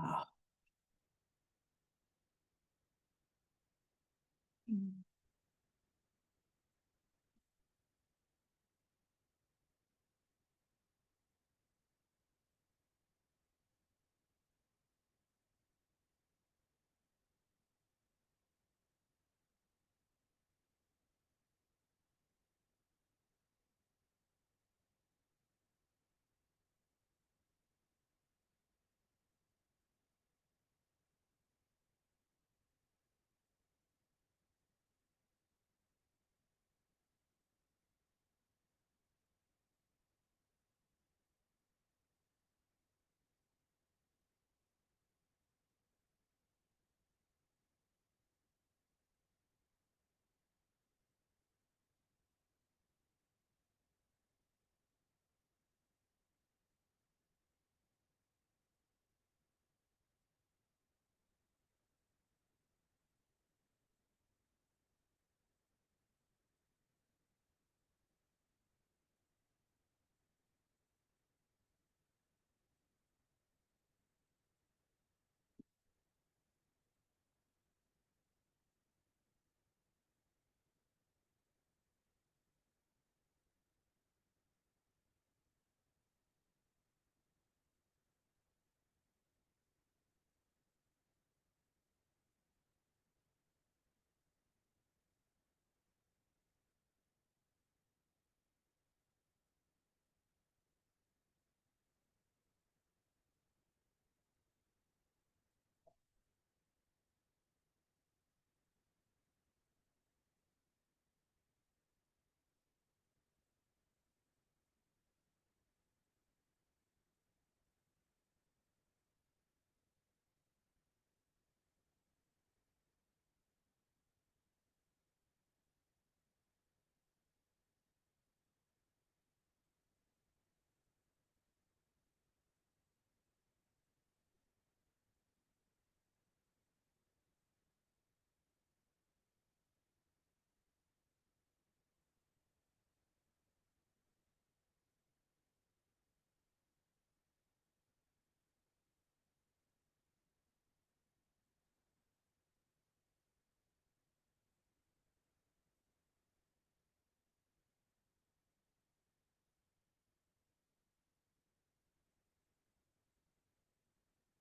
Ah. Mm.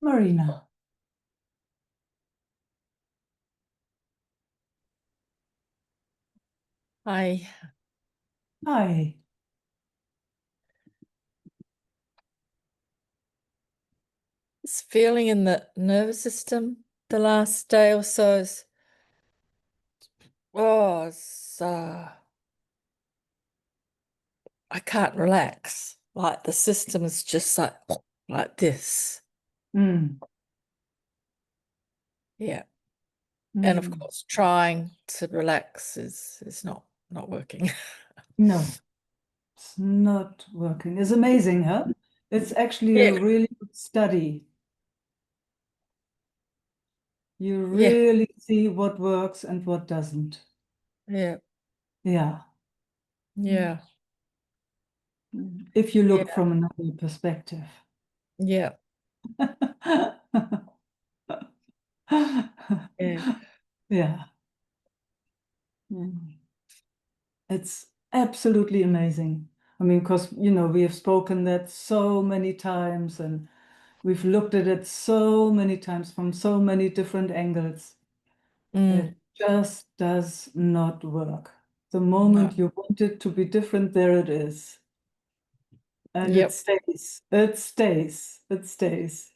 Marina. I Hi. was feeling in the nervous system the last day or so. I can't relax. Like the system is just like this. Mm. Yeah. And of Mm. course, trying to relax is not working. No, it's not working. It's amazing, huh? It's actually a Yeah. really good study. You Yeah. really see what works and what doesn't. Yeah. Yeah. Yeah. If you Yeah. look from another perspective. Yeah. Yeah. Yeah. Mm. It's absolutely amazing. I mean, because, we have spoken that so many times and we've looked at it so many times from so many different angles. Mm. It just does not work. The No. moment you want it to be different, there it is. And it Yep. stays. It stays. It stays.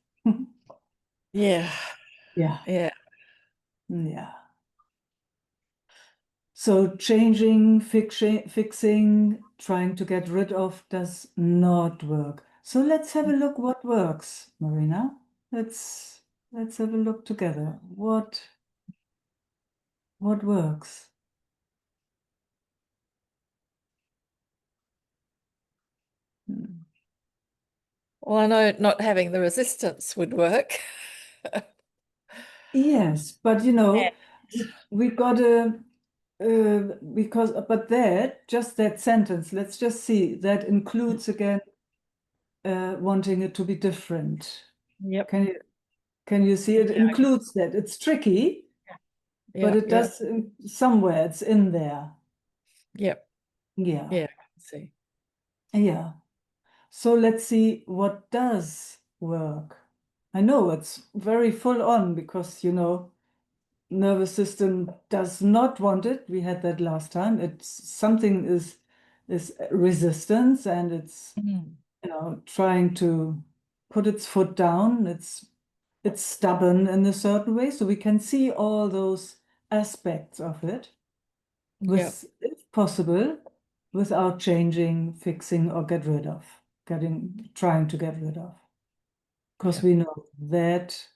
Yeah. Yeah. Yeah. Yeah. So changing, fixing, trying to get rid of does not work. So let's have a look what works, Marina. Let's have a look together. What works? Hmm. Well, I know not having the resistance would work. Yes, but Yeah. we got a because but that just that sentence. Let's just see that includes again wanting it to be different. Yep. Can you? Can you see it Yeah, includes that? It's tricky, but yeah, it yeah, does somewhere, it's in there. yeah, Yeah, yeah. I can see. yeah. So let's see what does work. I know it's very full on because, nervous system does not want it. We had that last time. It's something is resistance and it's, Mm. trying to put its foot down. It's stubborn in a certain way. So we can see all those aspects of it Yeah, if possible, without changing, fixing, or trying to get rid of. Because yeah. we know that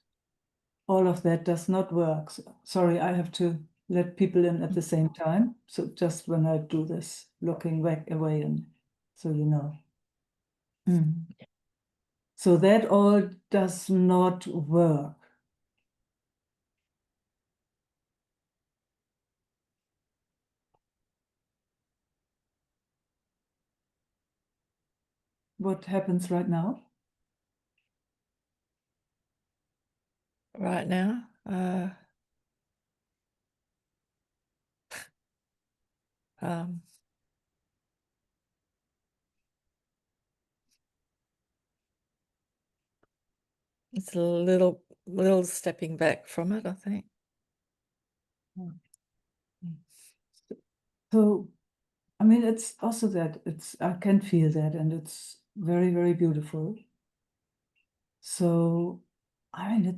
all of that does not work. Sorry, I have to let people in at the same time. So just when I do this, looking back away, and so you know. Mm. So that all does not work. What happens right now? Right now, um, it's a little stepping back from it, I think. So, I mean, it's also that I can feel that, and it's very, very beautiful. So, I mean,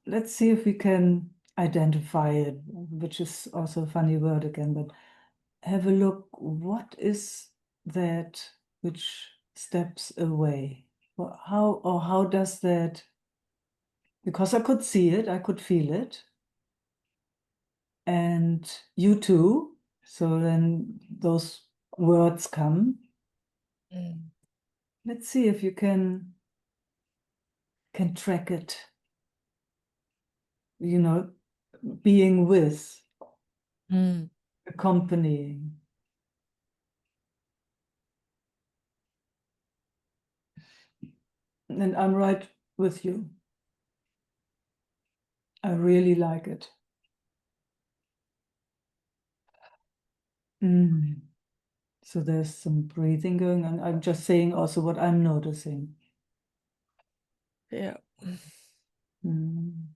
let's see if we can identify it, which is also a funny word again, but have a look. What is that which steps away? How does that? Because I could see it, I could feel it, and you too. So then those words come. Mm. Let's see if you can track it, you know, being with, Mm. accompanying. And I'm right with you. I really like it. Mm. So there's some breathing going on. I'm just saying also what I'm noticing. Yeah. Mm.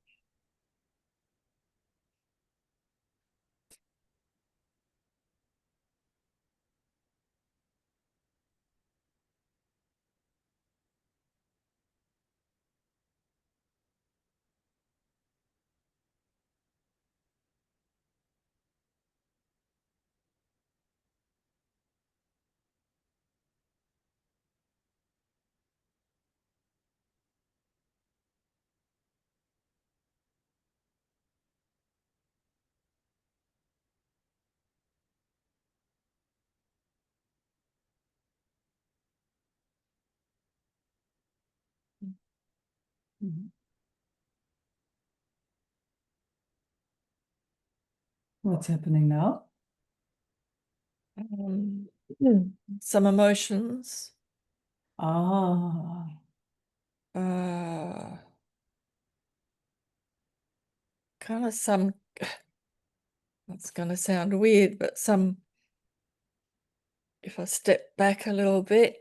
Mhm. What's happening now? Um, some emotions, Ah, uh, kind of some, it's going to sound weird, but if I step back a little bit,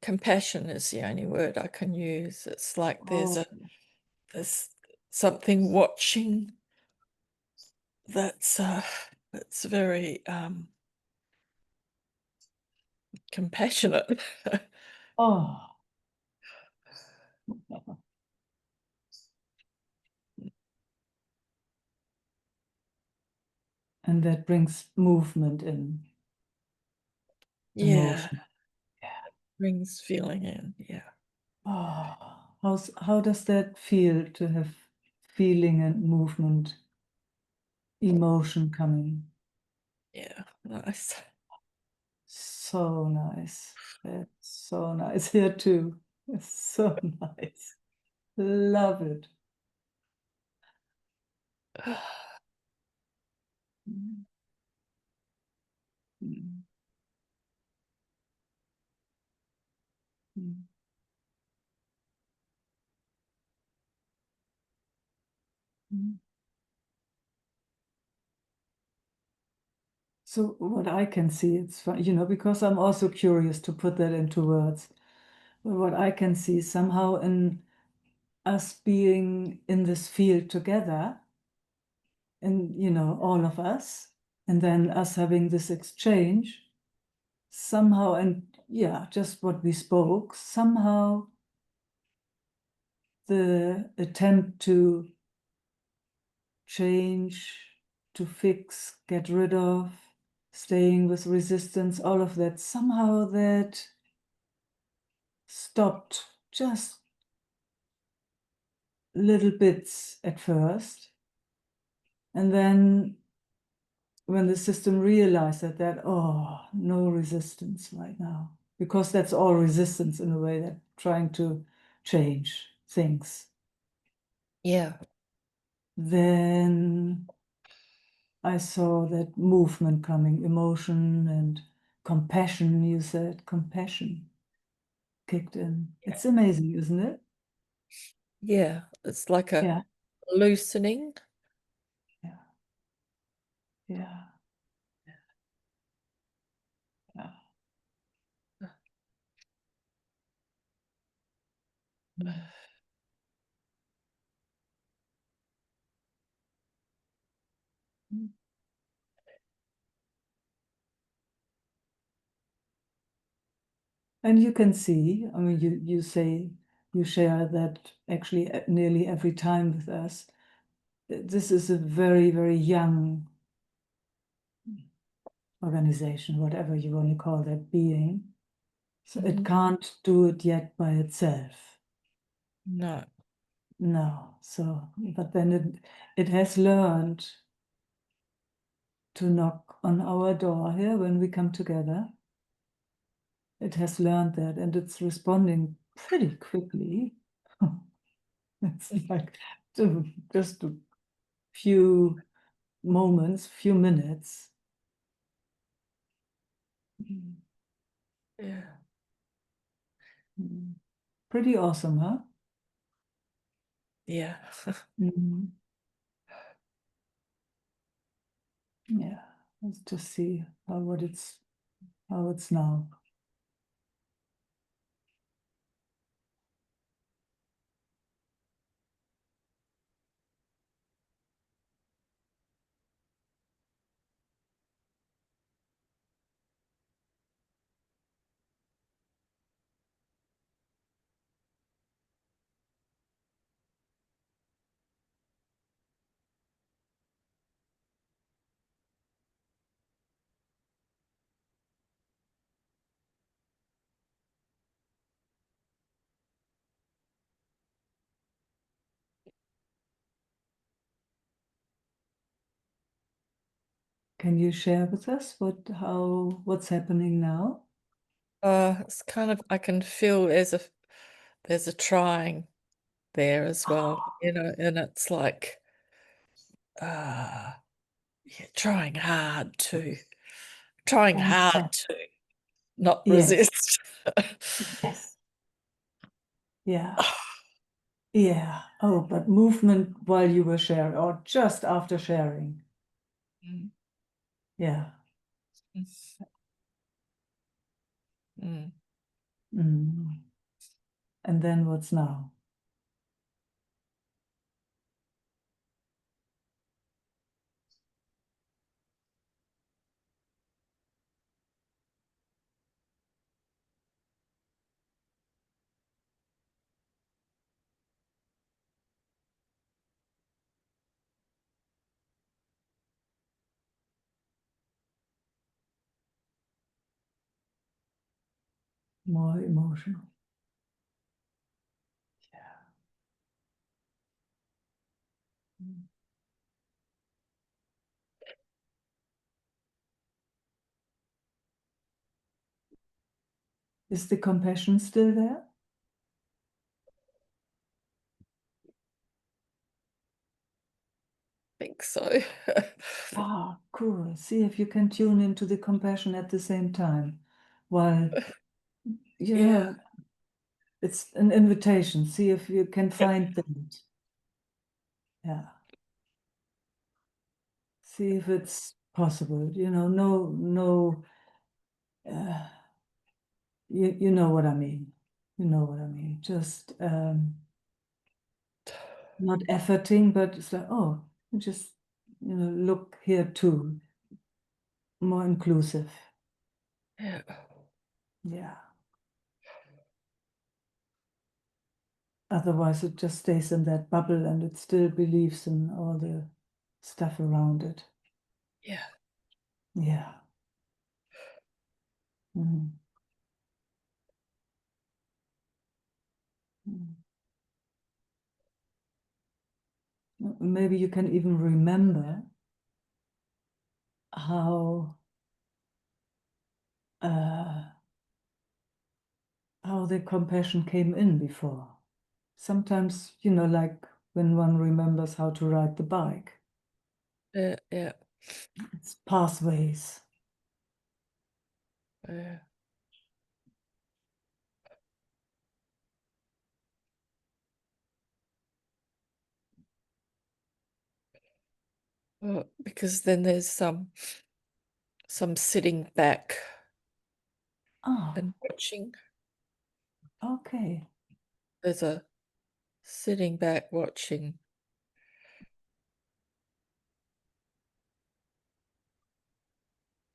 compassion is the only word I can use. It's like oh, there's something watching that's very compassionate. oh. And that brings movement in, Yeah, emotion. brings feeling in. Yeah, Oh, how does that feel to have feeling and movement, emotion coming? yeah, nice. So nice. It's so nice here too. It's so nice. Love it. Mm, mm, mm. So what I can see, it's fun, because I'm also curious to put that into words. But what I can see somehow in us being in this field together, and all of us, and then us having this exchange, somehow, and yeah, just what we spoke, somehow the attempt to change, to fix, get rid of, staying with resistance, all of that, somehow that stopped just little bits at first. And then when the system realized that, oh, no resistance right now, because that's all resistance in a way, that trying to change things, Yeah. then I saw that movement coming, emotion and compassion. You said compassion kicked in. It's amazing, isn't it? Yeah. It's like a Yeah, loosening. yeah, yeah, yeah. Mm. Mm. And you can see, I mean, you say you share that actually nearly every time with us. This is a very, very young organization, whatever you want to call that being. So it Mhm. can't do it yet by itself. No. No. So, but then it has learned to knock on our door here when we come together. It has learned that, and it's responding pretty quickly. It's like just a few moments, few minutes. Mm. Yeah. Mm. Pretty awesome, huh? Yeah. Mhm. Yeah. Let's just see how it's now. Can you share with us what's happening now? It's kind of, I can feel there's a trying there as well, and it's like uh yeah, trying hard Fantastic. to not Yes, resist. yes, yeah, yeah. Oh, but movement while you were sharing, or just after sharing. Mm, Yeah. mm, Mm. And then what's now? More emotional. Yeah. Mm. Is the compassion still there? think so. Ah, cool. See if you can tune into the compassion at the same time. While, Yeah. yeah, it's an invitation. See if you can Yep. find that. Yeah. see if it's possible. No, uh, you know what I mean. You know what I mean. Just not efforting, but it's like, oh, just look here too, more inclusive. Yeah. Yeah. Otherwise, it just stays in that bubble and it still believes in all the stuff around it. Yeah. Yeah. Mm. Mm. Maybe you can even remember how uh, how the compassion came in before. Sometimes, like when one remembers how to ride the bike, Yeah. Yeah. it's pathways. Yeah. Well, because then there's some sitting back Oh, and watching. okay. There's a sitting back watching.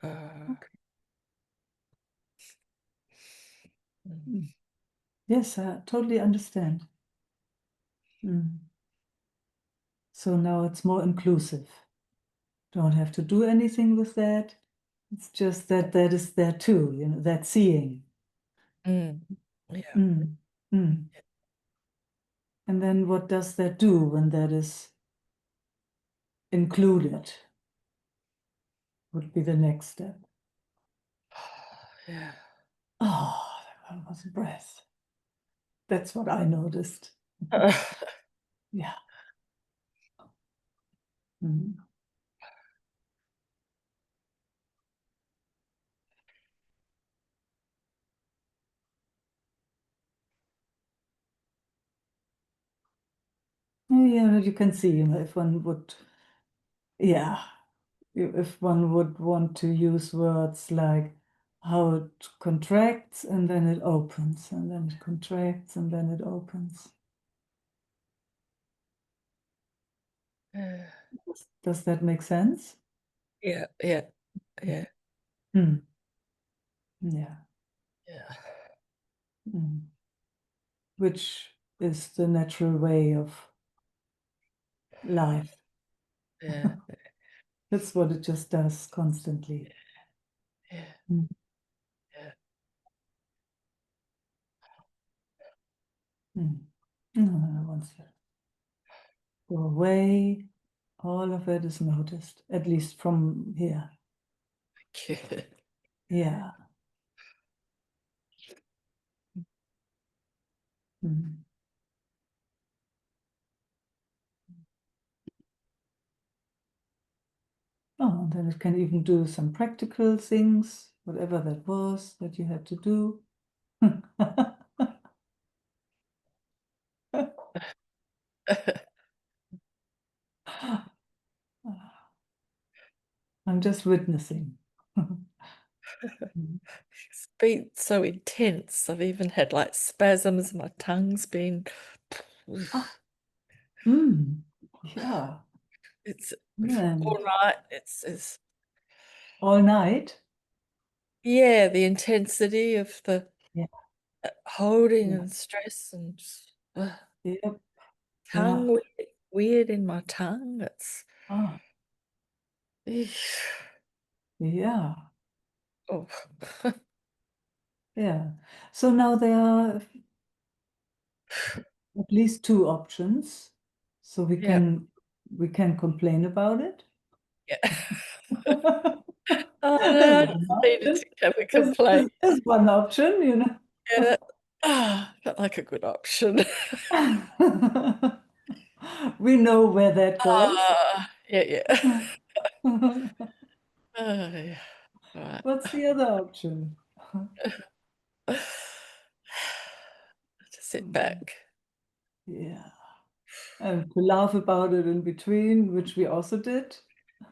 Uh, Okay. mm, Mm. Yes, I totally understand. Mm. So now it's more inclusive. Don't have to do anything with that. It's just that that is there too, that seeing. mm, yeah. Mm. Mm. And then what does that do when that is included? Would be the next step. Yeah. Oh, that one was a breath. That's what I noticed. Yeah. Mhm. Yeah, you can see, if one would, yeah, if one would want to use words like how it contracts and then it opens, and then it contracts and then it opens. Does that make sense? Yeah. Yeah. Yeah. Mm. Yeah. Yeah. Mm. Which is the natural way of life. Yeah. That's what it just does constantly. Yeah. Mm. Yeah. Mm. Once you go away, all of it is noticed, at least from here. Yeah. Yeah. Mm. Oh, and then it can even do some practical things, whatever that was that you had to do. I'm just witnessing. Mm. It's been so intense. I've even had like spasms. My tongue's been. Ah, mm, yeah, It's all man. right. It's All night? yeah, the intensity of the Yeah, holding yeah, and stress and just, yep, tongue yeah. weird in my tongue. It's Ah, eesh. yeah, Oh. yeah. So now there are at least two options. So we Yeah, can we can complain about it. yeah. Oh There's no, I one needed option. to have a There's, complaint. there's, there's one option. Yeah, felt like a good option. We know where that goes. Yeah, yeah. Oh, yeah. Right. What's the other option? To sit back. Yeah. And to laugh about it in between, which we also did.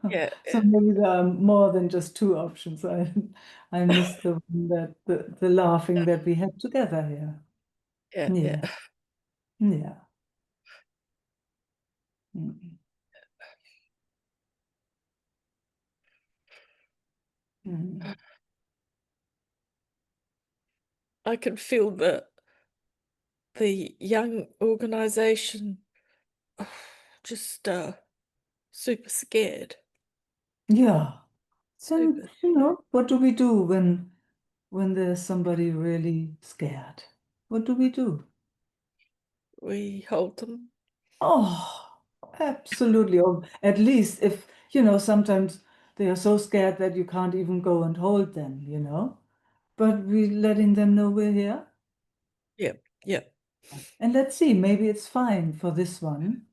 Yeah, So yeah, maybe there are more than just two options. I missed the one that the laughing that we had together here. yeah, yeah. Yeah, yeah. Mm, mm. I can feel the young organization just super scared. Yeah. So, Super. what do we do when there's somebody really scared? What do we do? We hold them. Oh, absolutely. Or at least if, sometimes they are so scared that you can't even go and hold them. But we letting them know we're here. Yeah, yeah, And let's see, maybe it's fine for this one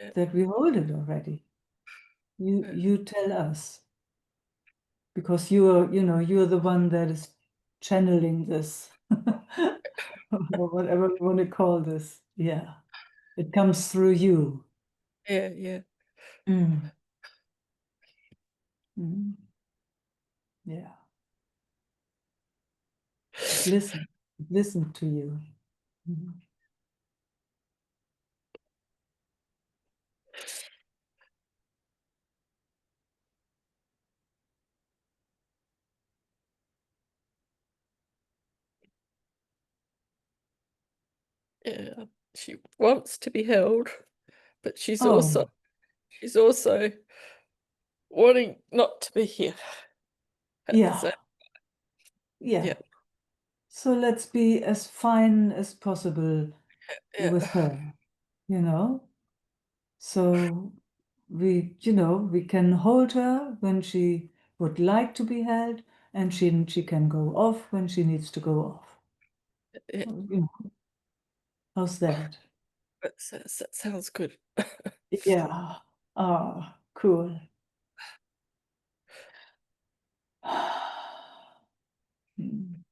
yeah, that we hold it already. You yeah, you tell us because you're the one that is channeling this or whatever we want to call this. Yeah. It comes through you. yeah, yeah. Mm. Mm. Yeah. It listen. It listen to you. Mhm. Yeah. She wants to be held, but Oh, she's also wanting not to be here at the yeah. same. Yeah. Yeah, So let's be as fine as possible with yeah, her, you know? So we can hold her when she would like to be held, and she can go off when she needs to go off. yeah. How's that? That sounds good. Yeah. Ah, cool. Hmm.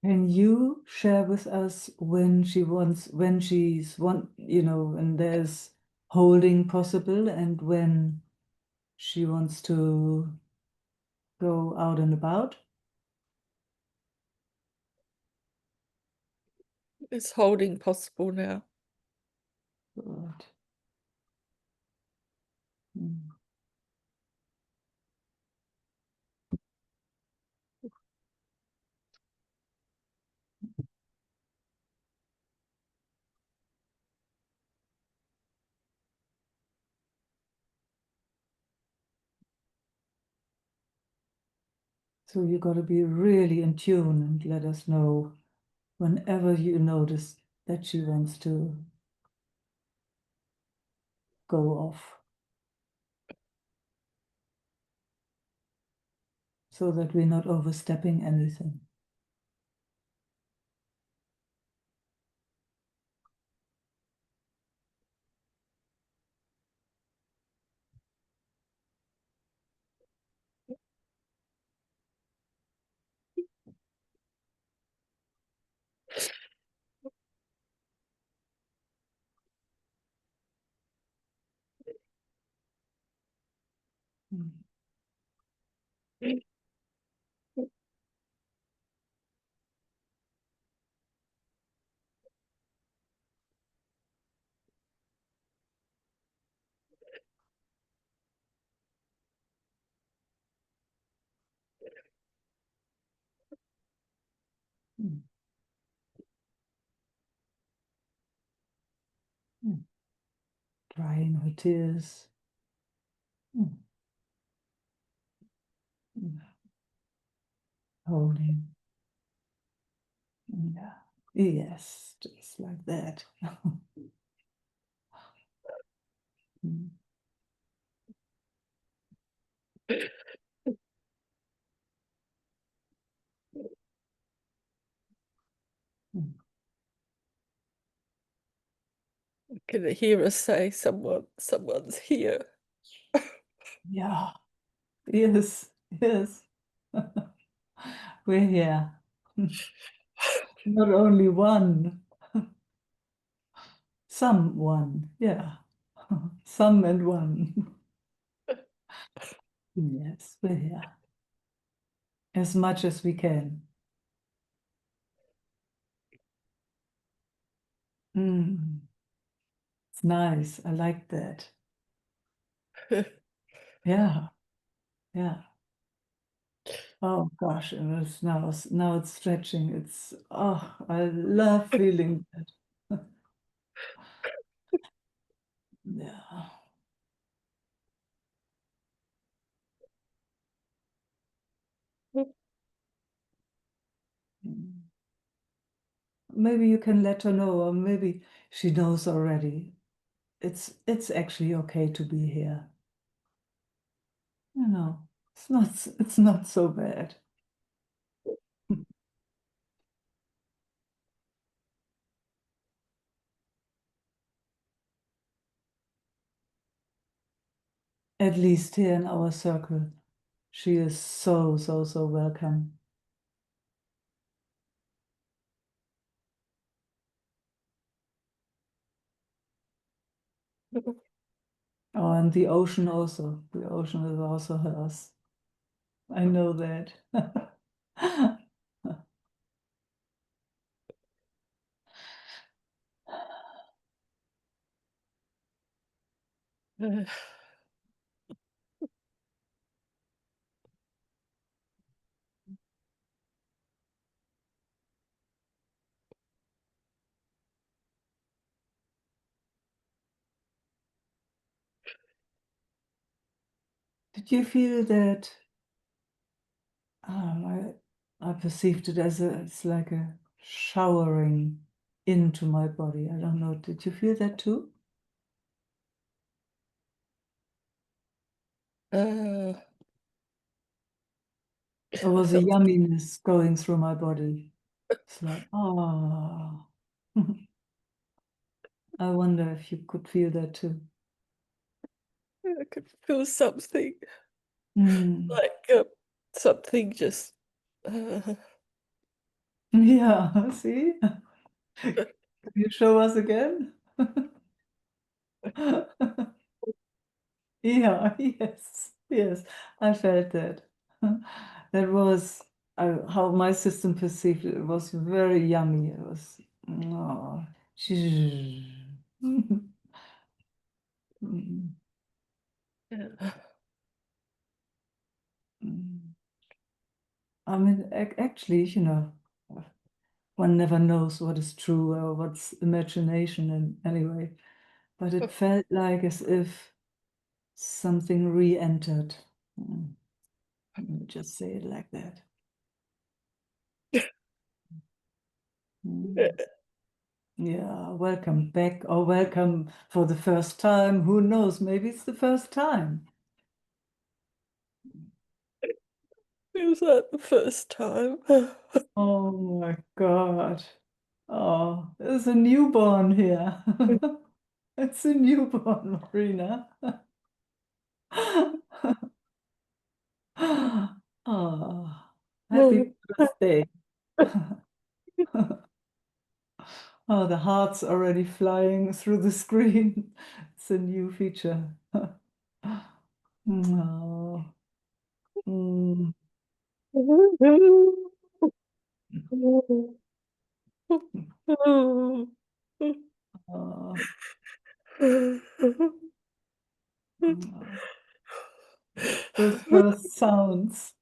Can you share with us when she's and there's holding possible and when she wants to go out and about? Is holding possible now? Good. Mm. So you got to be really in tune and let us know whenever you notice that she wants to go off so that we're not overstepping anything. Mm. Mm. Mm. Drying her tears. Mm. Mm. Holding. Yeah. Yes, just like that. Mm. Mm. I can hear her say, someone's here. Yeah. Yes. Yes. We're here. Not only one, someone. Yeah. Some and one. Yes, we're here as much as we can. Mm. It's nice. I like that. Yeah. Yeah. Oh gosh, it was now it's stretching. It's I love feeling that. Yeah. Mm. Maybe you can let her know, or maybe she knows already. It's actually okay to be here. You know, it's not so bad. At least here in our circle, she is so, so, so welcome. Oh, and the ocean also. The ocean is also hers. I know that. Did you feel that? I perceived it as it's like a showering into my body. I don't know. Did you feel that too? Uh, Or I was a felt yumminess going through my body? It's like, oh. I wonder if you could feel that too. I could feel something Mm. like something just uh, Yeah, see? Can you show us again? Yeah, yes, yes, I felt that. That was how my system perceived it. It was very yummy. It was, oh, Mm, yeah. mm. I mean, actually, one never knows what is true or what's imagination in anyway. But it felt like as if something re-entered. Mm, Let me just say it like that. Mm. Yeah, welcome back or welcome for the first time. Who knows? Maybe it's the first time. It was like the first time. Oh my God. Oh, there's a newborn here. It's a newborn, Marina. Oh, happy birthday. Oh, the heart's already flying through the screen. It's a new feature. Oh. Mm. Oh. Oh. Those first sounds.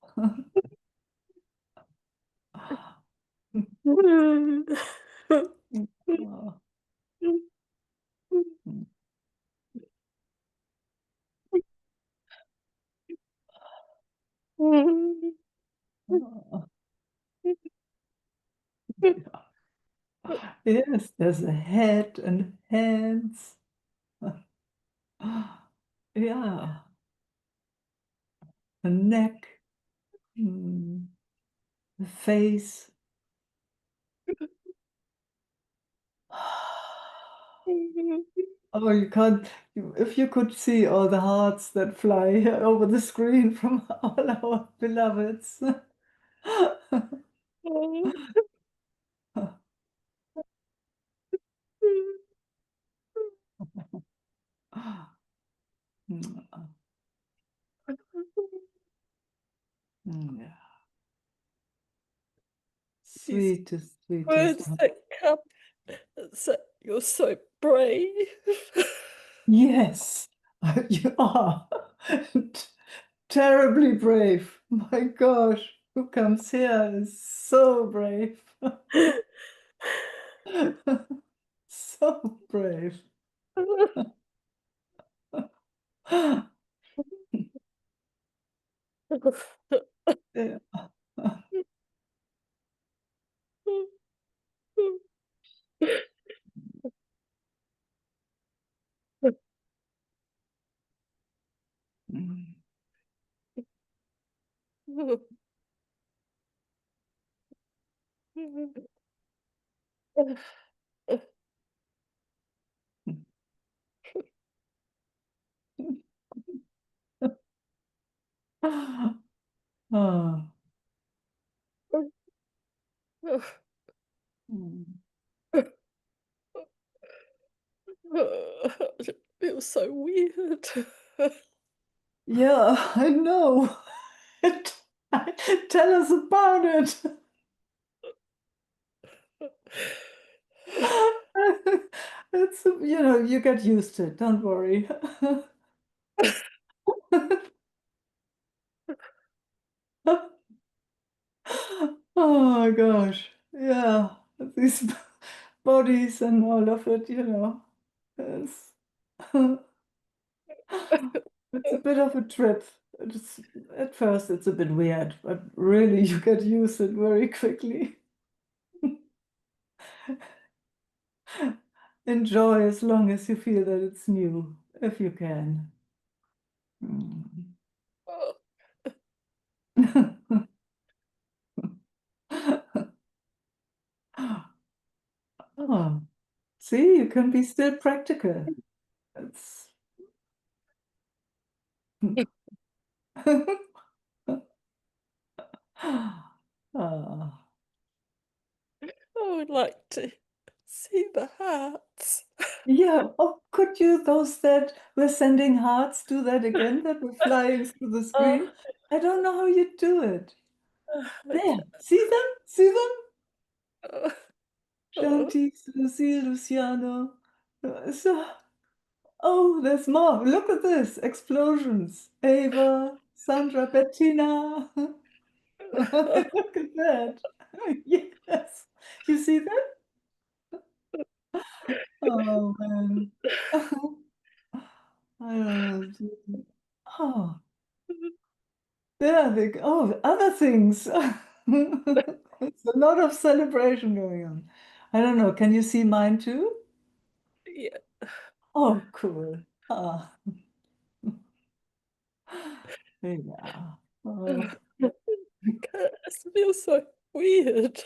Oh, mm, oh, yeah. Yes, there's a head and hands. Yeah, a neck, mm, the face. Oh, you can't. If you could see all the hearts that fly over the screen from all our beloveds. Yeah. These Sweetest, sweetest. words that come and say, "You're so brave." Yes, you are terribly brave. My gosh, who comes here is so brave. So brave. Yeah. Mm. Oh. Mm. It feels so weird. Yeah, I know. Tell us about it. It's, you get used to it. Don't worry. Oh my gosh. Yeah. These bodies and all of it. It's, it's a bit of a trip. It's, at first, it's a bit weird, but really, you get used to it very quickly. Enjoy as long as you feel that it's new, if you can. Mm. Oh, see, you can be still practical. It's Ah, I would like to see the hearts. yeah. Oh, could you, those that were sending hearts, do that again, that were flying through the Oh, screen? I don't know how you do it. I There, can't. see them? See them? Oh, oh, Shanti, Lucy, Luciano. So, oh, there's more. Look at this. Explosions. Ava, Sandra, Bettina. oh, Look at that. Yes. You see that? Oh, man. I don't know. Oh, there they go. Oh, other things. It's a lot of celebration going on. I don't know. Can you see mine too? yeah. Oh, cool. Ah, yeah. Oh, It feels so weird.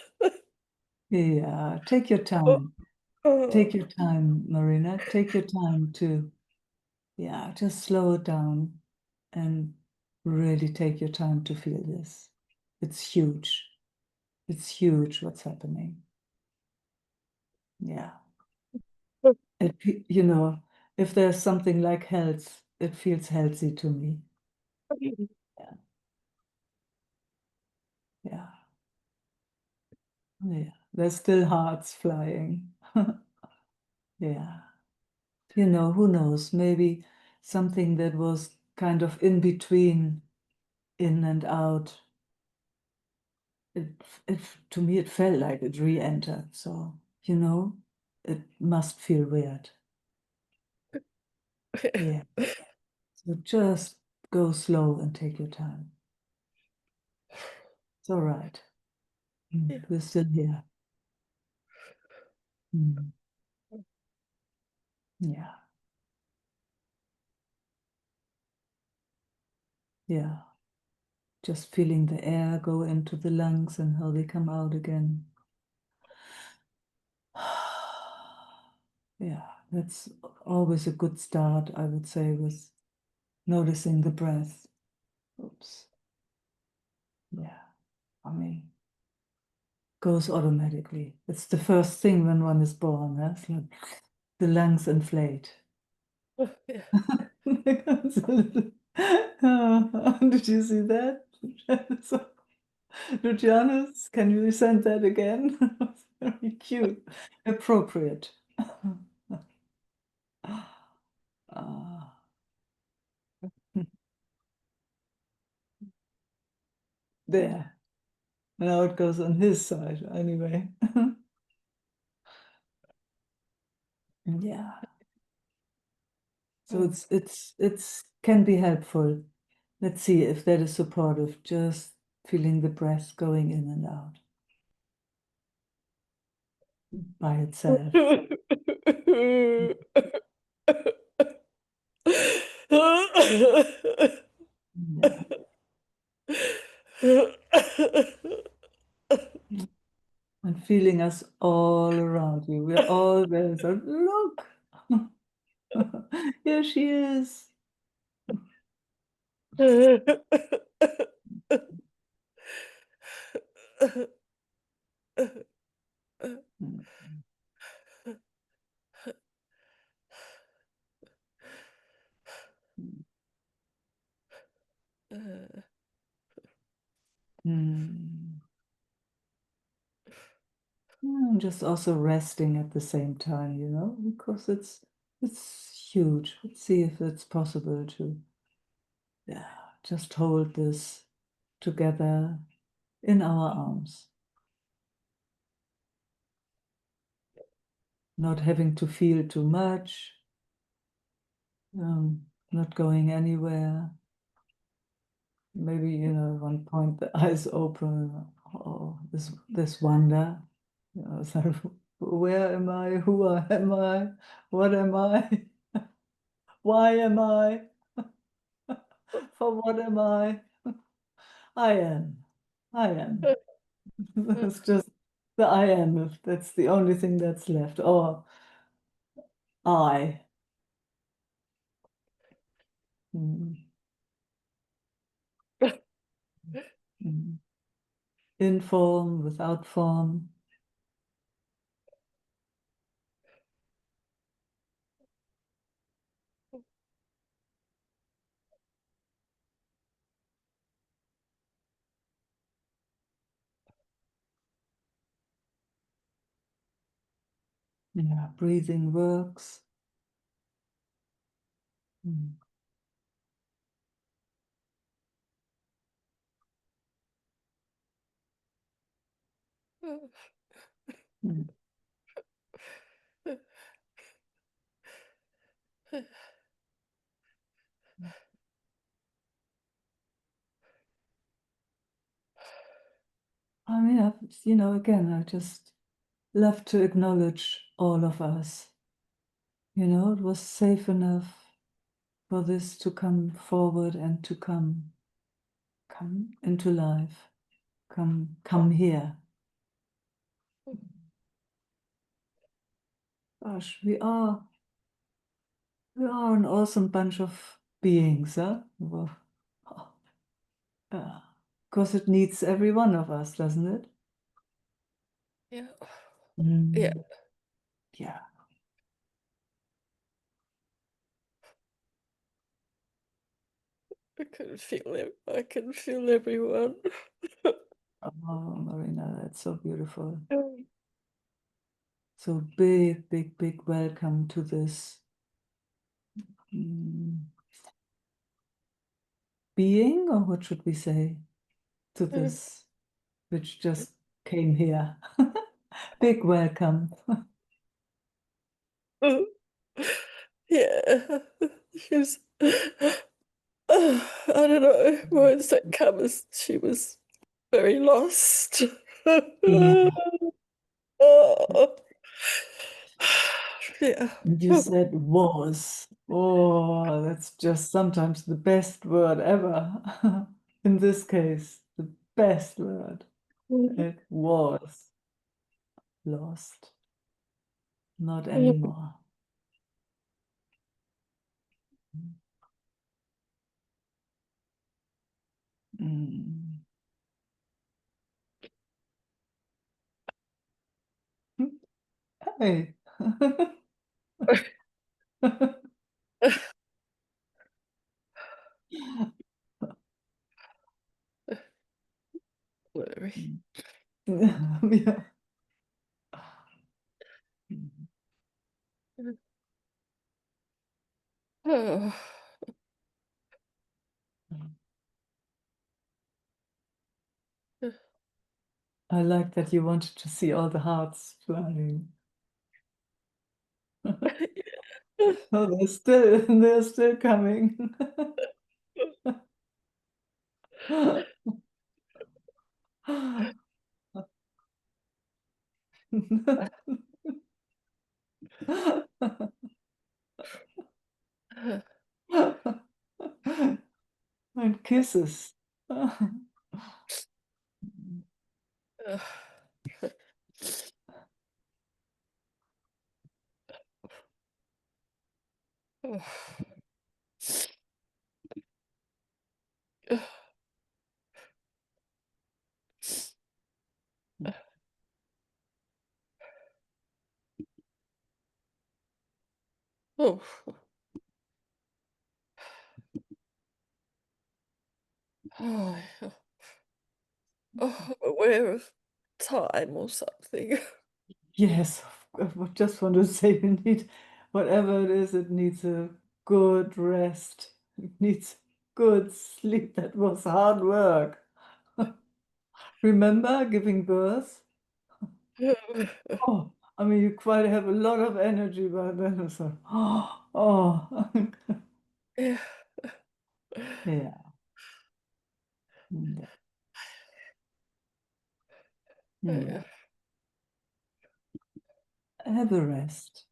yeah. Take your Oh, time. Take oh, your time, Marina. Take your time to, yeah, just slow it down and really take your time to feel this. It's huge. It's huge what's happening. Yeah. If there's something like health, it feels healthy to me. Yeah. Yeah. Yeah. There's still hearts flying. Yeah. Who knows? Maybe something that was kind of in between in and out. it to me it felt like it re-entered. So, you know, it must feel weird. Yeah. So just go slow and take your time. It's all right. Yeah. We're still here. Mm. Yeah. Yeah. Just feeling the air go into the lungs and how they come out again. Yeah, that's always a good start, I would say, with noticing the breath. Oops. Yeah, I mean, goes automatically. It's the first thing when one is born. It's like the lungs inflate. Yeah. Did you see that? So, Lucianus, can you send that again? Very cute, appropriate. Ah, there. Now it goes on his side anyway. Yeah. So Mm. it's can be helpful. Let's see if that is supportive, just feeling the breath going in and out by itself. Yeah. And feeling us all around you. We're all there. So look, here she is. Mm, mm. Just also resting at the same time, because it's huge. Let's see if it's possible to, yeah, just hold this together in our arms, not having to feel too much, not going anywhere. Maybe, at one point the eyes open, oh, this wonder, it's like, where am I? Who am I? What am I? Why am I? For what am I? I am. I am. It's just the I am, if that's the only thing that's left. Or I. Mm, mm. In form, without form. Yeah, breathing works. Mm, mm. I mean, again, I just love to acknowledge all of us. It was safe enough for this to come forward and to come into life, come here. Gosh, we are an awesome bunch of beings, huh? Well, yeah. Because it needs every one of us, doesn't it? Yeah. Yeah. Mm, yeah. I can feel everyone. Oh, Marina, that's so beautiful. So big, big, big welcome to this mm, being, or what should we say, to this which just came here. Big welcome. Yeah, she was. I don't know. Words don't come as she was very lost. Yeah. Oh. Yeah. And you said was. Oh, that's just sometimes the best word ever. In this case, the best word. It was lost. Not anymore. Mm. Hey. Worry. Yeah. Oh. I like that you wanted to see all the hearts flying. Oh, they're still coming. And kisses. Oh. Oh. Oh, I'm aware of time or something. Yes, I just want to say you need, whatever it is, it needs a good rest. It needs good sleep. That was hard work. Remember giving birth? Oh, I mean, you quite have a lot of energy by then. So, oh, Yeah. yeah. Yeah. Yeah. Yeah. Have a rest.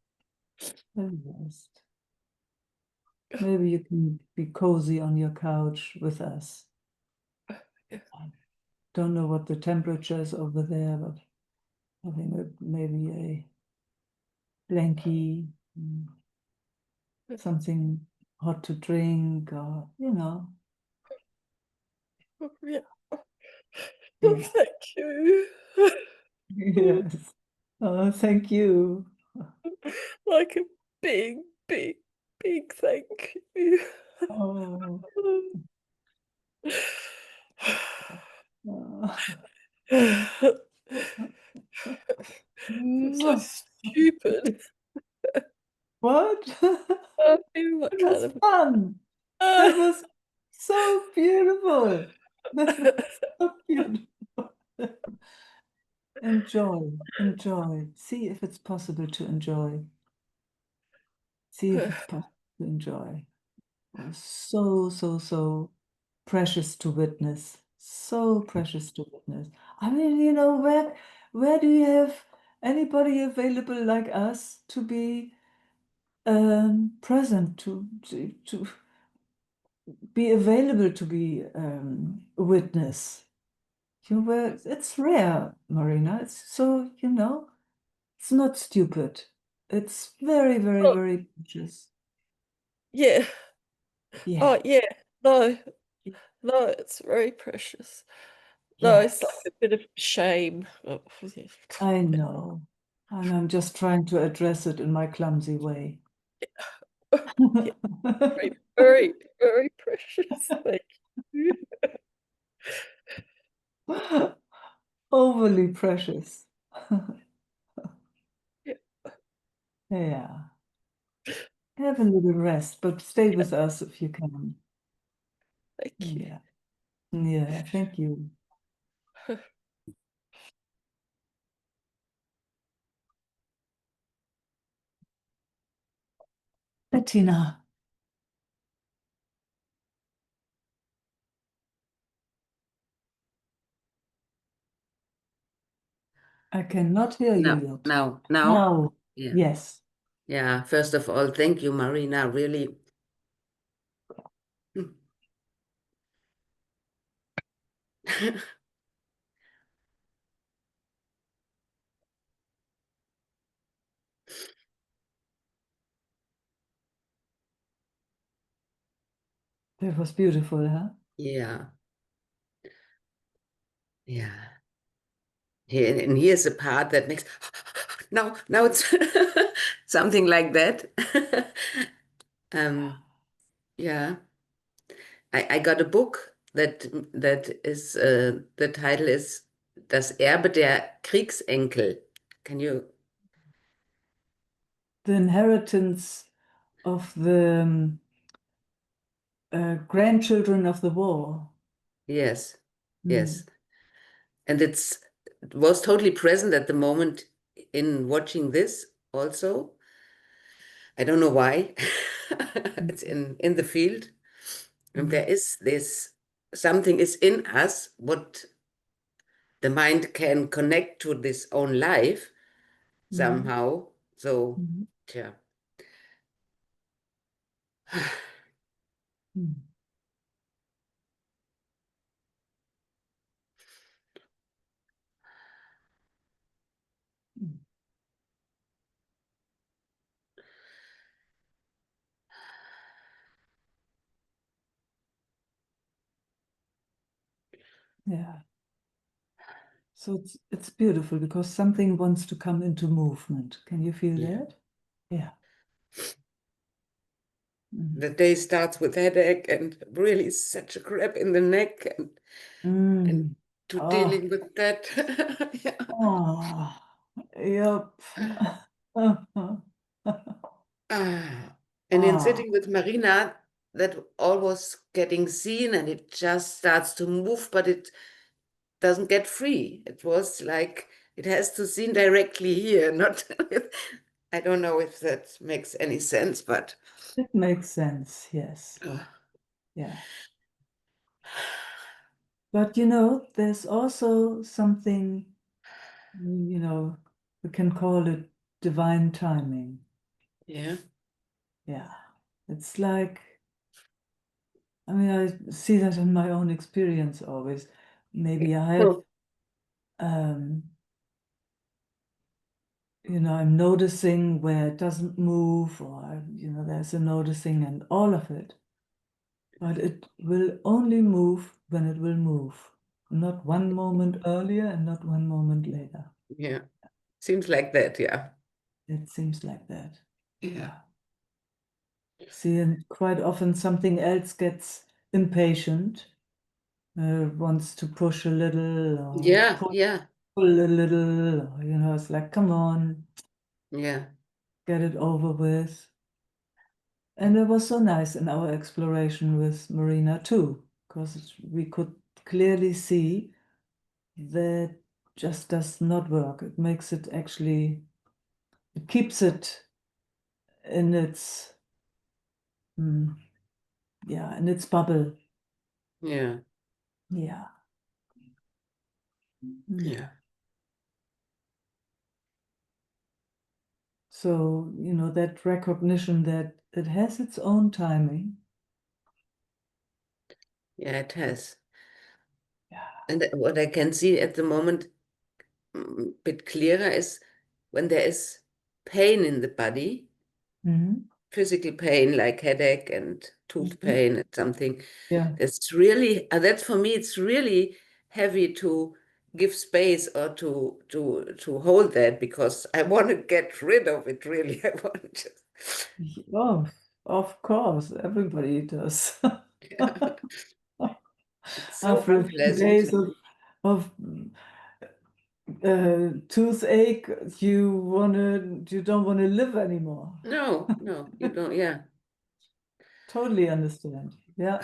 Have a rest. Maybe you can be cozy on your couch with us. Yeah. I don't know what the temperature is over there, but having maybe a blankie, something hot to drink, or Yeah. Oh, yeah. thank you. Yes. Oh, thank you. Like a big, big, big thank you. Oh, oh. I'm so stupid. What? I feel like It kind was of. fun. That was so beautiful. That was so beautiful. Enjoy, enjoy. See if it's possible to enjoy. See if it's possible to enjoy. It was so, so, so precious to witness. So precious to witness. I mean, where do you have anybody available like us to be present, to be available to be a witness? It's rare, Marina. It's so, it's not stupid. It's very, very, Oh, very precious. yeah. Yeah. Oh, yeah. No, no, it's very precious. No, it's like Yes, a bit of shame. Oh, I know. And I'm just trying to address it in my clumsy way. yeah, very, very, very precious. Thank you. Overly precious. Yeah, Yeah. Have a little rest, but stay with us if you can. thank you. Yeah. Yeah. Thank you. Bettina, I cannot hear you No, yet. now, Now, yeah, yes, yeah. First of all, thank you, Marina. Really, that was beautiful, huh? yeah, yeah. Here, and here's the part that makes now it's something like that. Um, yeah, I got a book that is the title is Das Erbe der Kriegsenkel. Can you? The inheritance of the grandchildren of the war. Yes, Mm, yes. And it was totally present at the moment in watching this also. I don't know why. It's in the field. And mm, there is this something is in us what the mind can connect to this own life mm, somehow. So, mm, yeah. mm. Mm. Yeah. So it's beautiful because something wants to come into movement. Can you feel Yeah. that? Yeah. Mm. The day starts with headache and really such a crap in the neck and Mm. to Oh, dealing with that. Yeah. oh, yep. And in Ah, sitting with Marina, that all was getting seen and it just starts to move, but it doesn't get free. It was like it has to seen directly here, not with, I don't know if that makes any sense, but it makes sense. Yes. uh, Yeah. But there's also something, we can call it divine timing. yeah. Yeah. It's like, I mean, I see that in my own experience always. Maybe I have, Oh, um, I'm noticing where it doesn't move, or, there's a noticing and all of it. But it will only move when it will move. Not one moment earlier and not one moment later. yeah. Seems like that, yeah. It seems like that. Yeah. Yeah. See, and quite often something else gets impatient, wants to push a little or Yeah, yeah, pull a little, or, it's like, come on, yeah, get it over with. And it was so nice in our exploration with Marina too, because we could clearly see that just does not work. It makes it actually, it keeps it in its, mm, yeah, in its bubble. yeah, Yeah. Mm. yeah. So, that recognition that it has its own timing. Yeah, it has. Yeah. And what I can see at the moment bit clearer is when there is pain in the body, Mhm. physical pain like headache and tooth Mhm. pain and something. Yeah. That's really that's for me. It's really heavy to give space or to hold that because I want to get rid of it. Really, I want to. Oh, of course, everybody does. It's so After a few unpleasant. days of toothache, you don't want to live anymore. No, no, you don't. Yeah, Totally understand. Yeah.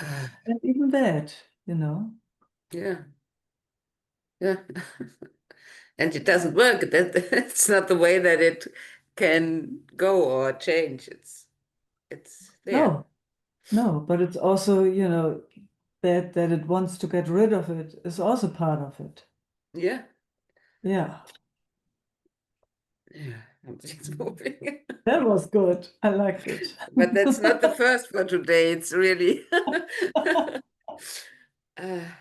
And even that, you know. yeah, yeah. And it doesn't work. That it's not the way that it can go or change. It's It's there. No, but it's also, that it wants to get rid of it is also part of it. Yeah. Yeah, Yeah. Everything's moving. that was good. I liked it. But that's not the first for today. It's really uh,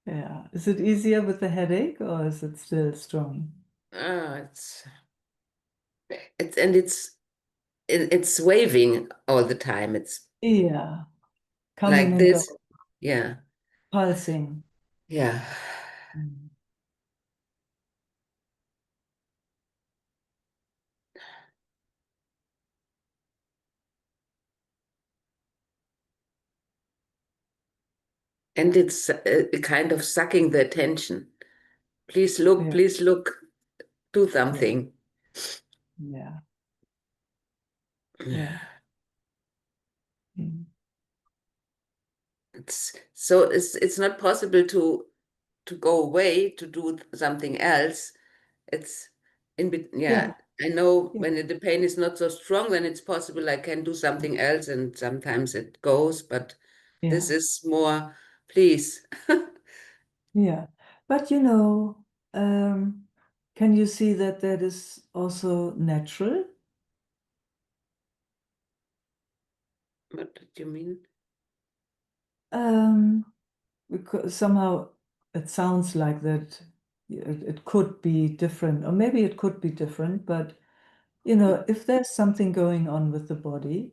Yeah. Is it easier with the headache or is it still strong? it's and it's waving all the time. It's Yeah, coming like and this. going, Yeah. pulsing. Yeah. Mm. And it's kind of sucking the attention. Yeah, Please look, do yeah, something. yeah, yeah. Mm. It's not possible to go away to do something else. It's Yeah, yeah. I know yeah, when the pain is not so strong, then it's possible I can do something else, and sometimes it goes, but this yeah, is more, please. yeah. But um, can you see that that is also natural? What did you mean? Um, because somehow it sounds like that it could be different, or maybe it could be different, but if there's something going on with the body,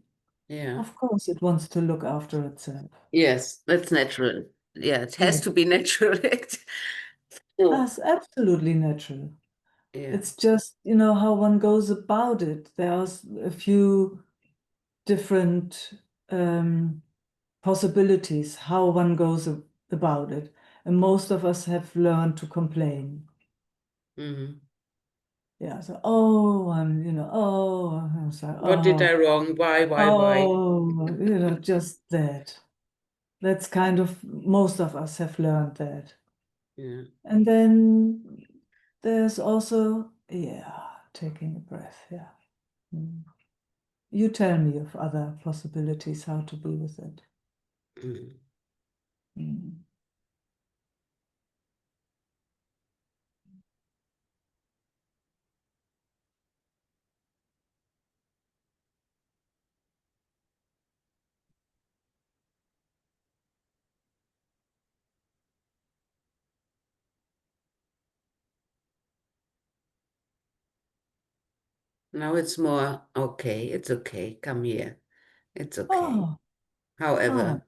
Yeah. of course it wants to look after itself. Yes, that's natural. Yeah, it has Yeah, to be natural. Oh, that's absolutely natural. yeah. It's just, how one goes about it. There's a few different possibilities how one goes about it. And most of us have learned to complain. Hmm. Yeah, so, oh, I was like, What did I wrong? Why? just that. That's kind of, most of us have learned that. Yeah. And then there's also, yeah, taking a breath, yeah. Mm. You tell me of other possibilities how to be with it. Mm. Mm. Now it's more, okay, it's okay, come here. It's okay. Oh, oh, However,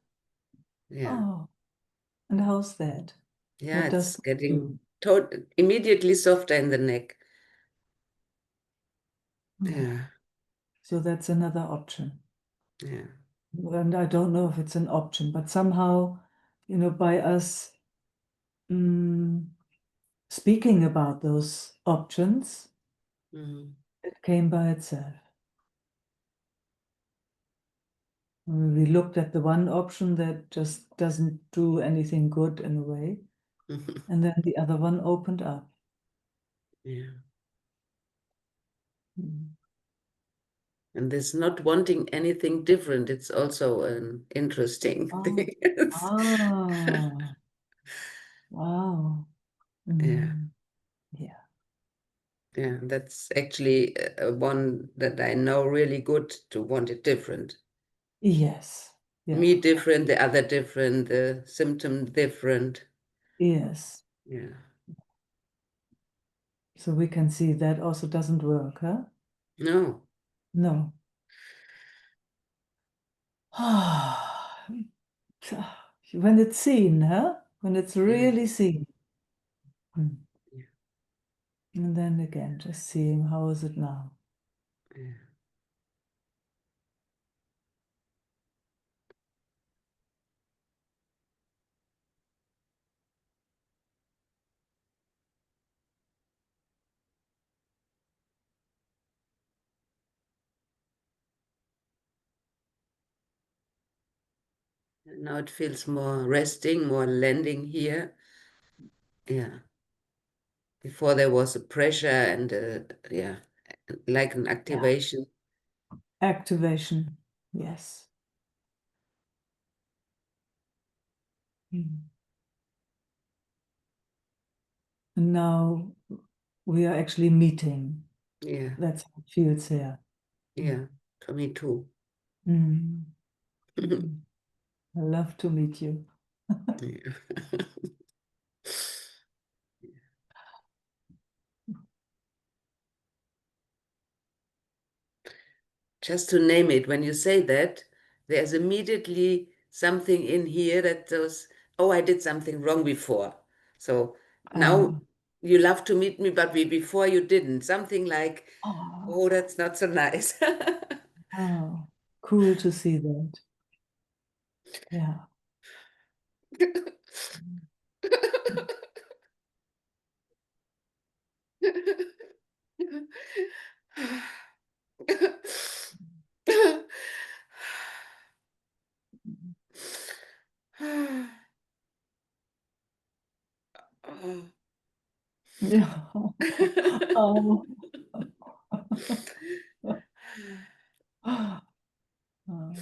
yeah. oh. And how's that? Yeah, What does it's that getting do? immediately softer in the neck. Hmm. Yeah, So that's another option. yeah. And I don't know if it's an option, but somehow, by us mm, speaking about those options, Mm. it came by itself. We looked at the one option that just doesn't do anything good in a way, and then the other one opened up. Yeah. Mm. And this not wanting anything different, it's also an interesting Oh, thing. It's- ah, wow. Yeah, Mm, yeah. yeah, that's actually one that I know really good to want it different. Yes. Me Yeah. different, the other different, the symptom different. Yes. Yeah. So we can see that also doesn't work, huh? No. No. When it's seen, huh? When it's Yeah. really seen. Mm. Yeah. And then again, just seeing how is it now? Yeah. Now it feels more resting, more landing here. Yeah. Before there was a pressure and yeah, like an Yeah, activation. activation. Yes. Mm. And now we are actually meeting. Yeah, That's how it feels here. yeah, for me too. Mm. Mm. I love to meet you. Yeah. Just to name it, when you say that, there's immediately something in here that goes, oh, I did something wrong before. So now Oh, you love to meet me, but before you didn't. Something like, oh, oh, that's not so nice. oh, cool to see that. Yeah. Yeah. Oh. Oh.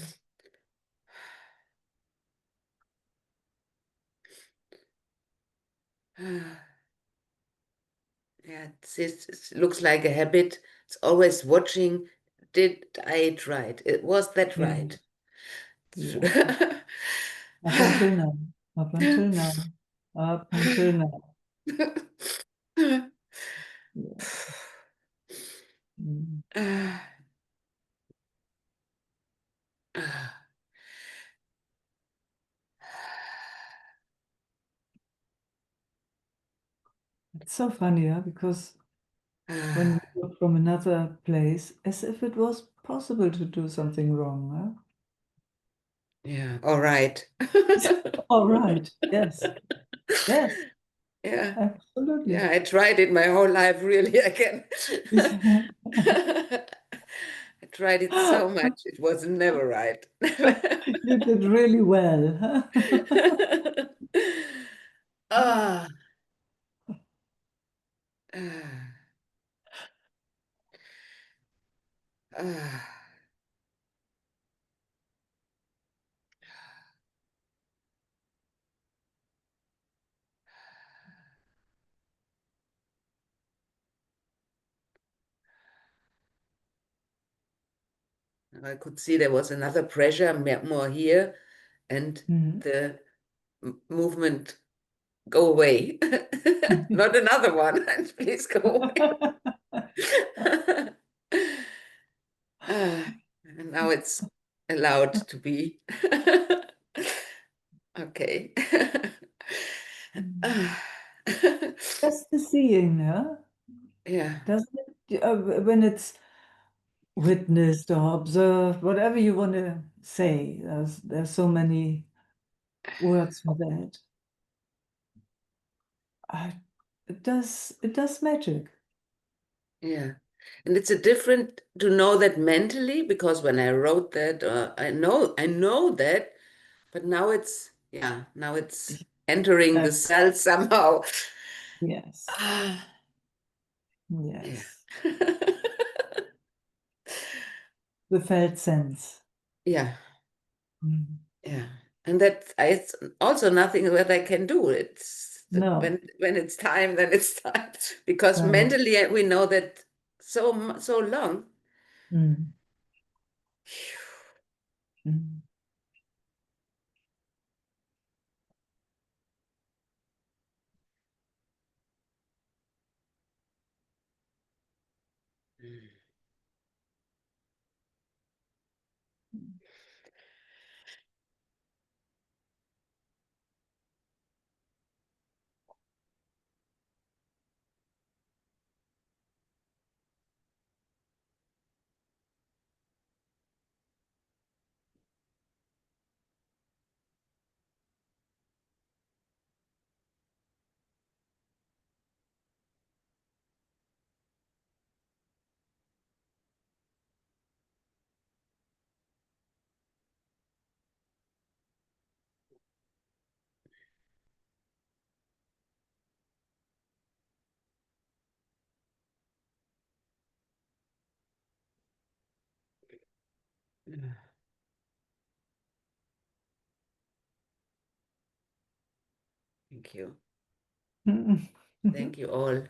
Yeah, it looks like a habit. It's always watching. Did I it right? It was that Yeah. right? Yeah. Up until now. Up until now. Up until now. Yeah. Mm. It's so funny, yeah, because when we look from another place, as if it was possible to do something wrong, Yeah, all right. huh? All right. Yes. Yes. Yeah, Absolutely. yeah, I tried it my whole life, really, again. I tried it so much, it was never right. You did really well, huh? Ah, ah, ah. I could see there was another pressure, more here, and Mhm. the movement go away. Not another one, please go away. And now it's allowed to be. Okay. Just the seeing, huh? Yeah, Doesn't it? When it's witnessed or observed, whatever you want to say, there's so many words for that. I, it does magic. yeah. And it's a different to know that mentally, because when I wrote that, I know that, but now now it's entering Uh, the cell somehow. yes, Ah, yeah. yes. The felt sense. Yeah, Mm. yeah. And that it's also nothing that I can do. It's No. when it's time, then it's time. Because Right. mentally we know that so long. Mm. Mm. Thank you. Mm. Thank you all.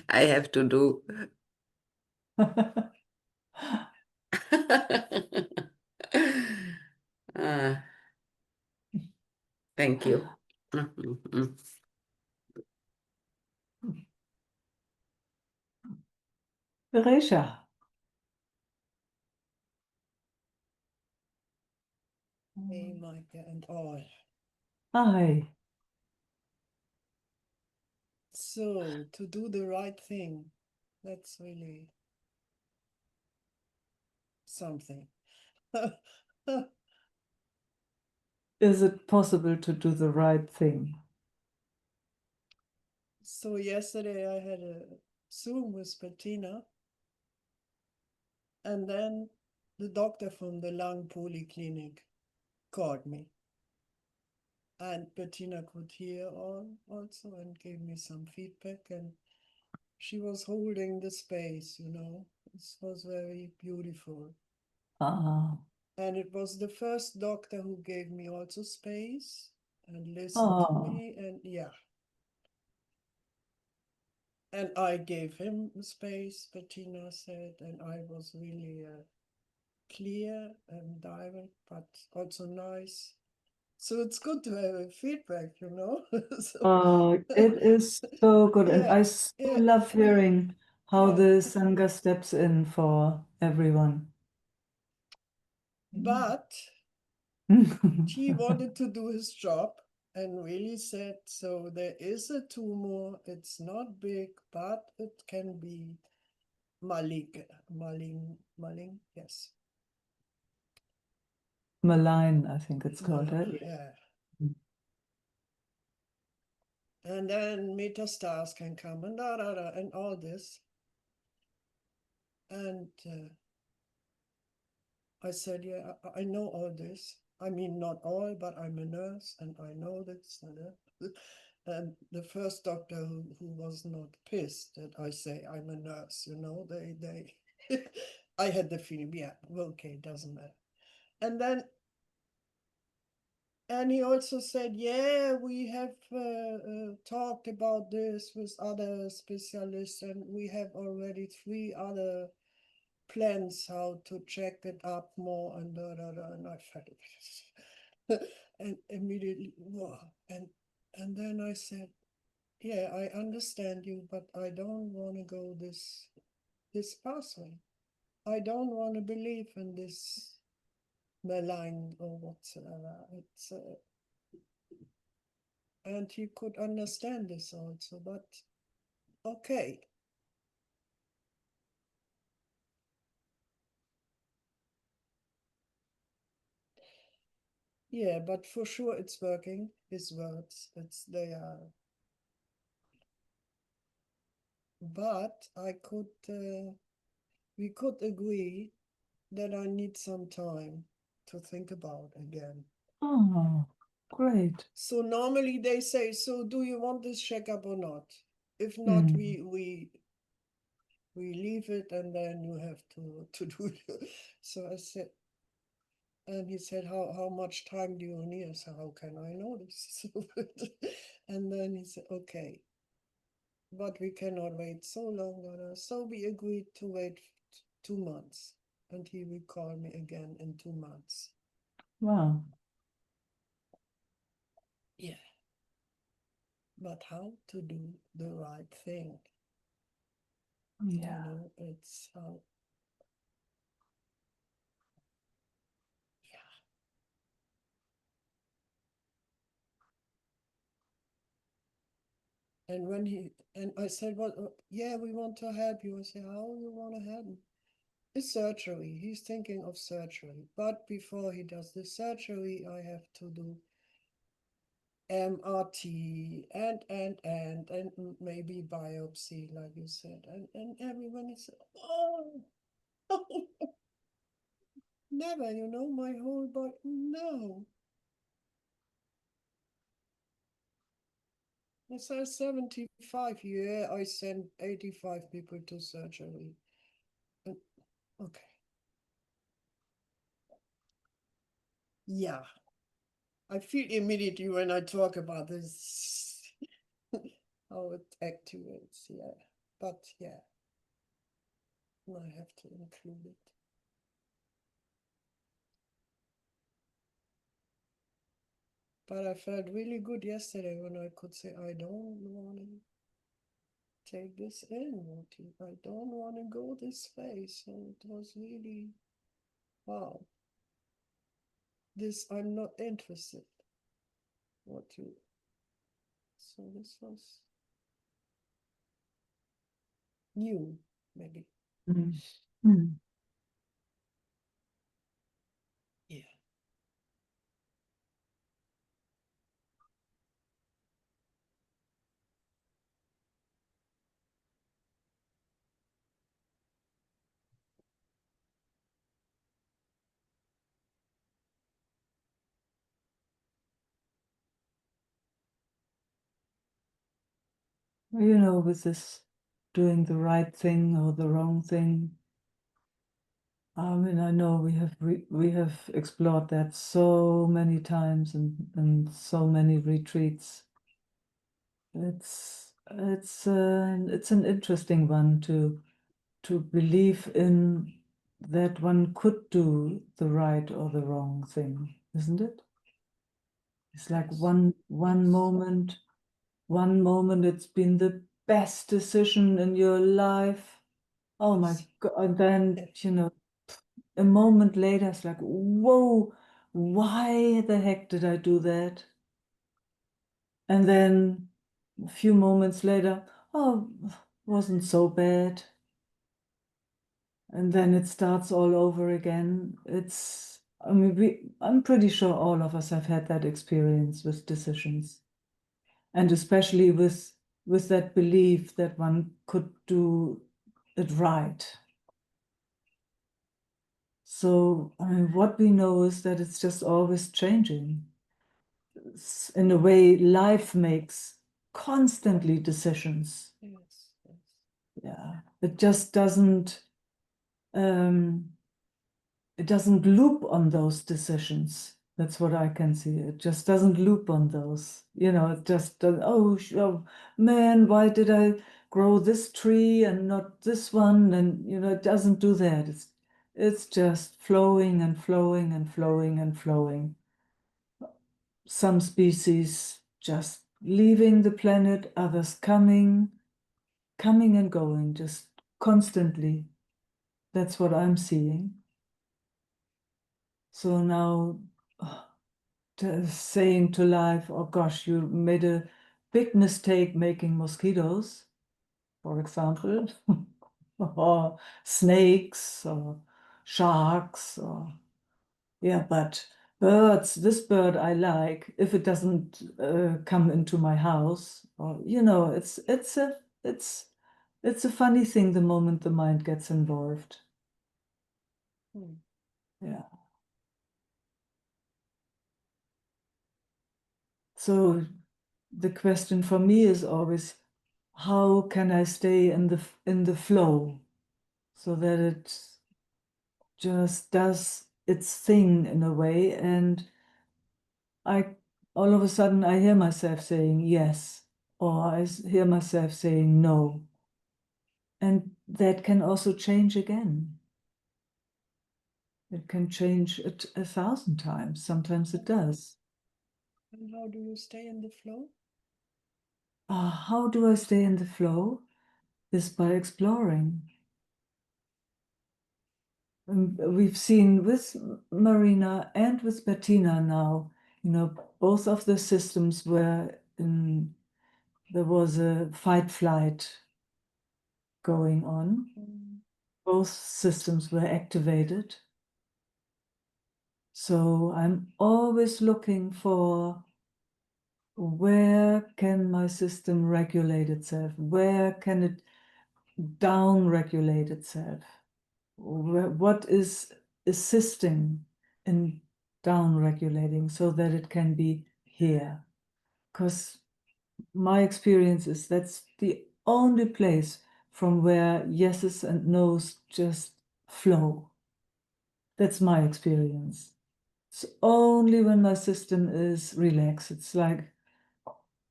I have to do. Ah, thank you. Beresha. Hey, Meike and all. Hi. So, to do the right thing, that's really something. Is it possible to do the right thing? So, yesterday I had a Zoom with Bettina, and then the doctor from the lung polyclinic called me. And Bettina could hear all also and gave me some feedback. And she was holding the space, you know. This was very beautiful. Ah. And it was the first doctor who gave me also space and listened to me. And yeah. And I gave him space, Bettina said, and I was really clear and direct, but also nice. So it's good to have a feedback, you know. So, It is so good. And yeah, I so yeah, love hearing how yeah. the Sangha steps in for everyone. But he wanted to do his job and really said, so there is a tumor, it's not big, but it can be malign, yes. Malign, I think it's called. Yeah. And then metastars can come and and all this. And I said, yeah, I know all this. I mean, not all, but I'm a nurse and I know this. And the first doctor who was not pissed that I say I'm a nurse, you know, they I had the feeling, yeah, okay, doesn't matter. And then and he also said, yeah, we have talked about this with other specialists, and we have already 3 other plans how to check it up more, and and I felt it. And immediately, wow. And then I said, yeah, I understand you, but I don't want to go this pathway. I don't want to believe in this malign or whatsoever. It's and he could understand this also, but okay. Yeah, but for sure it's working. His words, they are. But we could agree that I need some time to think about again. Oh, great. So normally they say, so do you want this checkup or not? If not, we leave it and then you have to do it. So I said, and he said, how much time do you need? I said, how can I know this? And then he said, okay, but we cannot wait so long. So we agreed to wait 2 months. And he will call me again in 2 months. Wow. Yeah. But how to do the right thing? Yeah. You know, it's how. And I said, well, yeah, we want to help you. I said, how you want to help me? It's surgery. He's thinking of surgery. But before he does the surgery, I have to do MRT and maybe biopsy, like you said. And everyone is, oh, never, you know, my whole body, no. I said 75, yeah, I sent 85 people to surgery. And, okay. Yeah, I feel immediately when I talk about this how it activates. Yeah, but yeah, I have to include it. But I felt really good yesterday when I could say, I don't want to take this in, Morty. I don't want to go this way. So it was really, wow. This, I'm not interested. What you, so this was new, maybe. Mm. Mm. Yeah. You know, with this doing the right thing or the wrong thing. I mean, I know we have explored that so many times and so many retreats. It's an interesting one to believe in that one could do the right or the wrong thing, isn't it? It's like Yes. one Yes. moment it's been the best decision in your life. Oh my Yes. God. And then, you know, a moment later, it's like, whoa, why the heck did I do that? And then a few moments later, oh, wasn't so bad. And then it starts all over again. I mean, I'm pretty sure all of us have had that experience with decisions. And especially with that belief that one could do it right. So, I mean, what we know is that it's just always changing. In a way, life makes constantly decisions. Yes. Yes. Yeah, it just um, loop on those decisions. That's what I can see. It just doesn't loop on those. You know, it just does. Oh, oh man, why did I grow this tree and not this one? And you know, it doesn't do that. It's just flowing and flowing and flowing and flowing. Some species just leaving the planet, others coming and going, just constantly. That's what I'm seeing. So now saying to life, oh gosh, you made a big mistake making mosquitoes, for example, or snakes or sharks or yeah, but birds, this bird I like, if it doesn't come into my house, or you know, it's it's a funny thing the moment the mind gets involved. Hmm. Yeah. So the question for me is always, how can I stay in the flow so that it just does its thing in a way, and I all of a sudden I hear myself saying yes, or hear myself saying no. And that can also change again. It can change it 1,000 times. Sometimes it does. And how do you stay in the flow? How do I stay in the flow? Is by exploring. We've seen with Marina and with Bettina now, you know, both of the systems were there was a fight flight going on. Both systems were activated. So I'm always looking for where can my system regulate itself? Where can it down regulate itself? What is assisting in down regulating so that it can be here? Because my experience is that's the only place from where yeses and nos just flow. That's my experience. It's only when my system is relaxed. It's like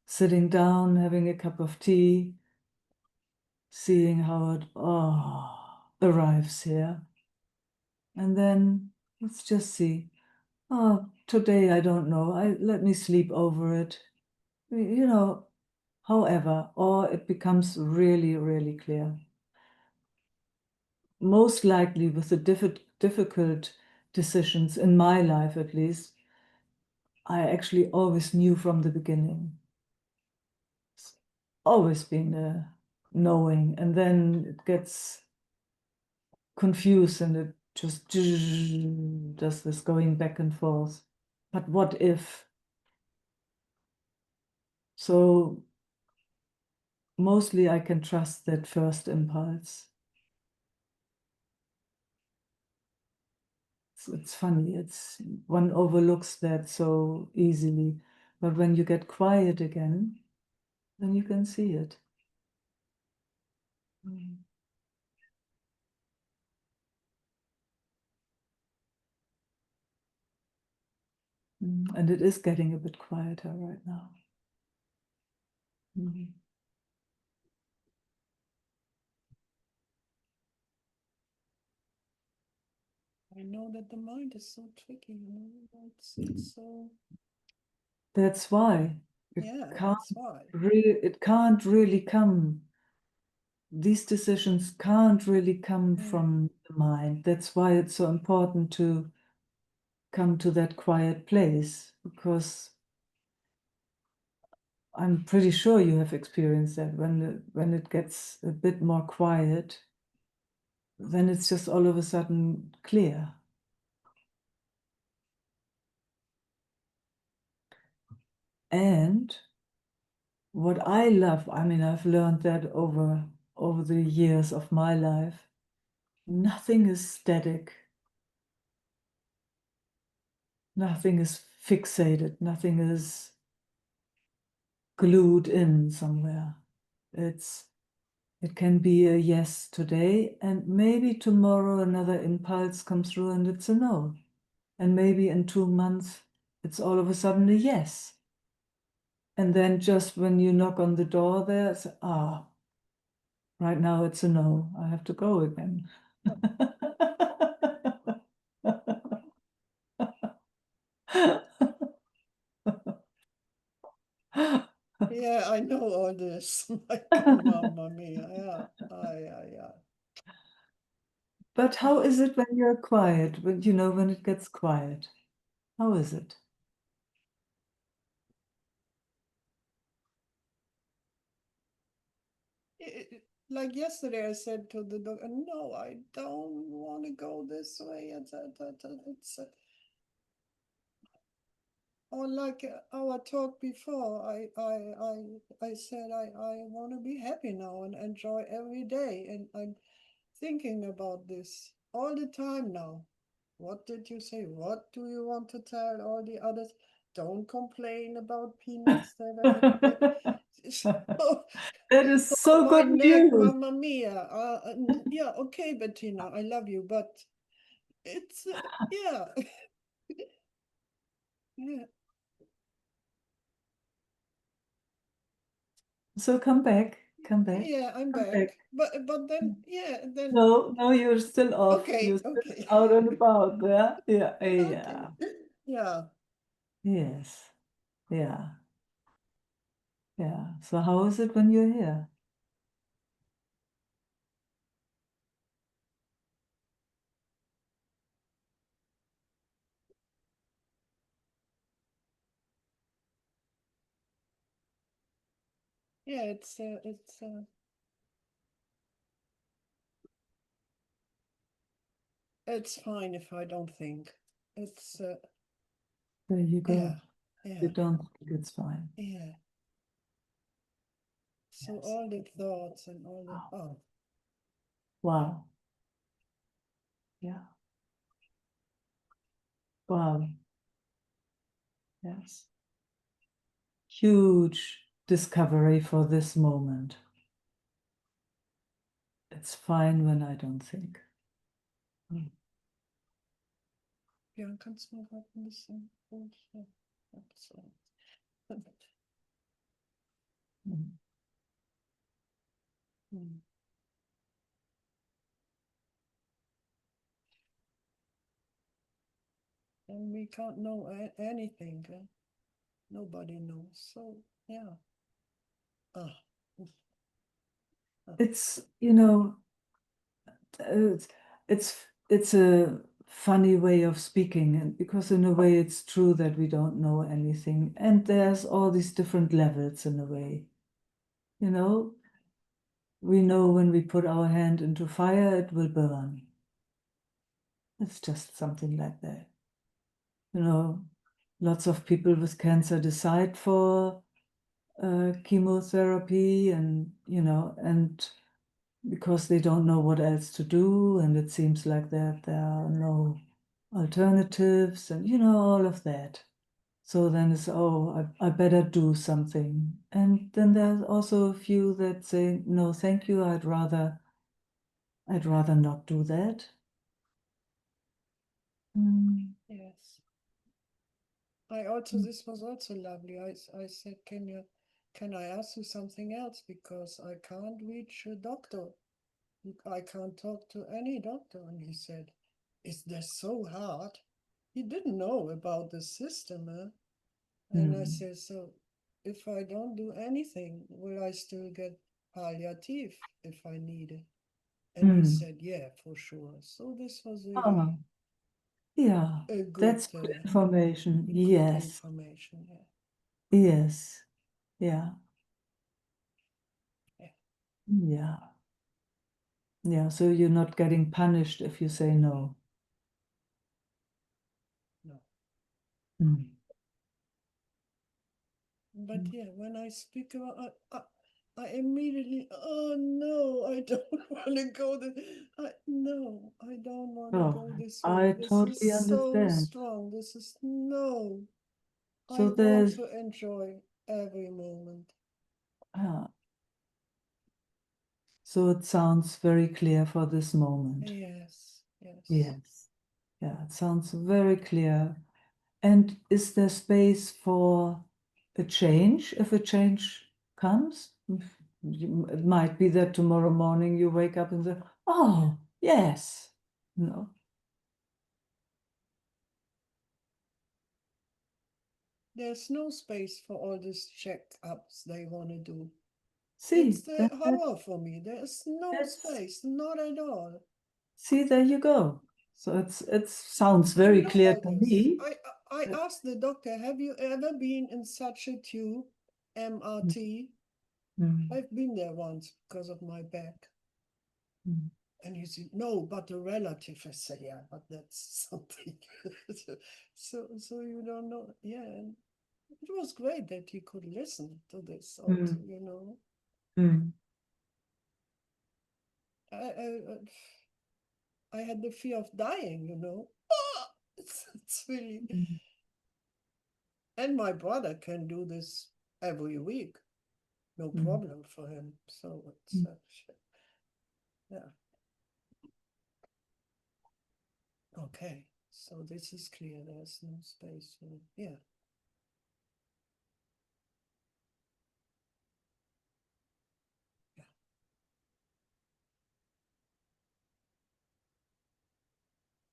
sitting down, having a cup of tea, seeing how it arrives here. And then let's just see. Oh, today I don't know. Let me sleep over it. You know, however, or it becomes really, really clear. Most likely with the difficult decisions in my life, at least, I actually always knew from the beginning. It's always been a knowing, and then it gets confused and it just does this going back and forth. But what if? So mostly I can trust that first impulse. It's funny, one overlooks that so easily, but when you get quiet again, then you can see it. Mm. And it is getting a bit quieter right now. Mm. I know that the mind is so tricky, you know. It's so, That's why yeah, can't that's why. it can't really come. These decisions can't really come from the mind. That's why it's so important to come to that quiet place, because I'm pretty sure you have experienced that when it gets a bit more quiet, then it's just all of a sudden clear. And what I love, I mean, I've learned that over the years of my life, nothing is static. Nothing is fixated. Nothing is glued in somewhere. It can be a yes today, and maybe tomorrow another impulse comes through and it's a no. And maybe in 2 months, it's all of a sudden a yes. And then just when you knock on the door there, it's, right now it's a no. I have to go again. Yeah, I know all this. Like, mamma mia. Yeah, yeah. But how is it when you're quiet? When it gets quiet? How is it? Like yesterday, I said to the doctor, "No, I don't want to go this way." Or like our talk before, I said I want to be happy now and enjoy every day, and I'm thinking about this all the time now. What did you say? What do you want to tell all the others? Don't complain about peanuts that I so, That is oh, so my good neck, news. mamma mia. Yeah, okay, Bettina, I love you, but it's yeah, yeah, So come back, come back, yeah. I'm come back, back. but then yeah, then No, no, you're still off. You're okay, still okay, out and about there. Yeah, okay, yeah, yeah. yes, yeah, yeah. So how is it when you're here? Yeah, it's fine if I don't think. It's There you yeah, go. You yeah, don't think it's fine. yeah. So Yes. all the thoughts and all the oh Wow. Yeah. Wow. Yes. Huge discovery for this moment. It's fine when I don't think. Mm. Ja, kannst du mal grad ein bisschen gut. Ja, so. Mm. Hmm. And we can't know anything. Nobody knows. So yeah. Ah. It's, you know, it's it's a funny way of speaking, and because in a way it's true that we don't know anything, and there's all these different levels in a way. You know, we know when we put our hand into fire, it will burn. It's just something like that. You know, lots of people with cancer decide for chemotherapy, and and because they don't know what else to do, and it seems like that there are no alternatives, and all of that. So then it's, oh, I better do something. And then there's also a few that say, no, thank you, I'd rather not do that. Mm. Yes. This was also lovely. I said, can I ask you something else? Because I can't reach a doctor. I can't talk to any doctor. And he said, is that so hard? He didn't know about the system. And I Mm. said, so if I don't do anything, will I still get palliative if I need it? And he Mm. said, yeah, for sure. So this was Ah, really yeah, a good, that's good information. Yes, information. Yeah. yes, yeah, Yeah. yeah, yeah. So you're not getting punished if you say no. No. Mm. But yeah, when I speak about, I immediately, oh no, I don't want to go there. No, I don't want to Oh, go this way. I This is totally so understand. strong. This is no. I So want there's, to enjoy every moment. ah, so it sounds very clear for this moment. Yes, yes. Yes, yeah, it sounds very clear. And is there space for a change if a change comes? It might be that tomorrow morning you wake up and say, oh, yes. No. There's no space for all these checkups they want to do. See, It's the horror for me. There's no that's, space, not at all. see, there you go. So it sounds You very know clear how to this. me. I asked the doctor, have you ever been in such a tube, MRT? Mm, I've been there once because of my back. mm, And he said, no, but a relative. I said, yeah, but that's something. So you don't know. Yeah, and it was great that he could listen to this also, mm, you know. mm, I had the fear of dying, you know. It's really, mm, and my brother can do this every week, no mm, problem for him. So it's, mm. yeah. Okay, so this is clear. There's no space for, yeah.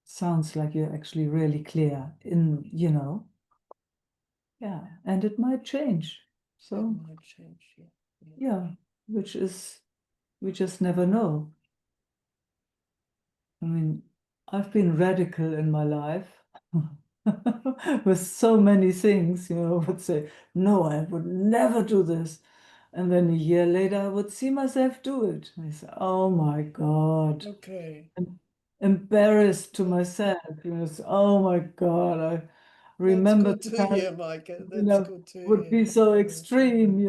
Sounds like you're actually really clear in, yeah, and it might change. It So, might change, yeah. yeah, which is, we just never know. I mean, I've been radical in my life with so many things, would say, no, I would never do this. And then a year later, I would see myself do it. I say, oh my God. Okay. I'm embarrassed to myself. Oh my God. I That's remember good the to time, hear, Meike. That's good to would hear. be so Yes. extreme,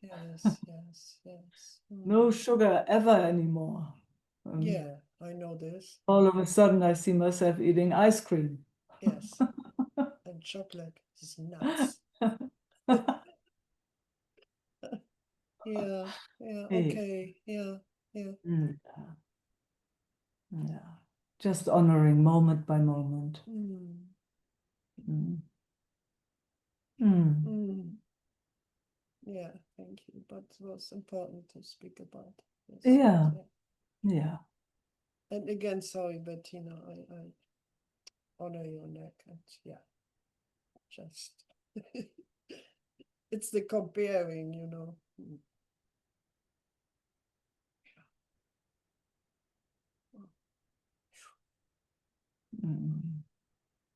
Yes, yes, yes. no sugar ever anymore. Yeah, I know this. All of a sudden, I see myself eating ice cream. Yes. And chocolate is nuts. Yeah, yeah, Hey. okay. Yeah, yeah. Mm, yeah. Yeah. just honoring moment by moment. Mm. Mm. Mm. Mm. Yeah, thank you. But it was important to speak about this. Yeah, yeah. And again, sorry, Bettina, I honor your neck, and yeah, just it's the comparing, you know. Mm.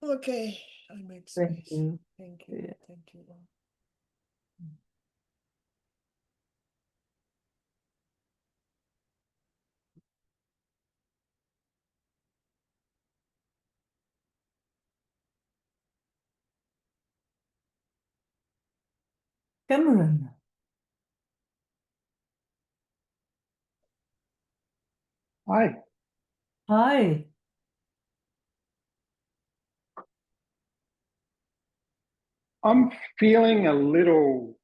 Okay, I make Thank space. you. Thank you. Yeah. Thank you all. Cameron. Hi. Hi. I'm feeling a little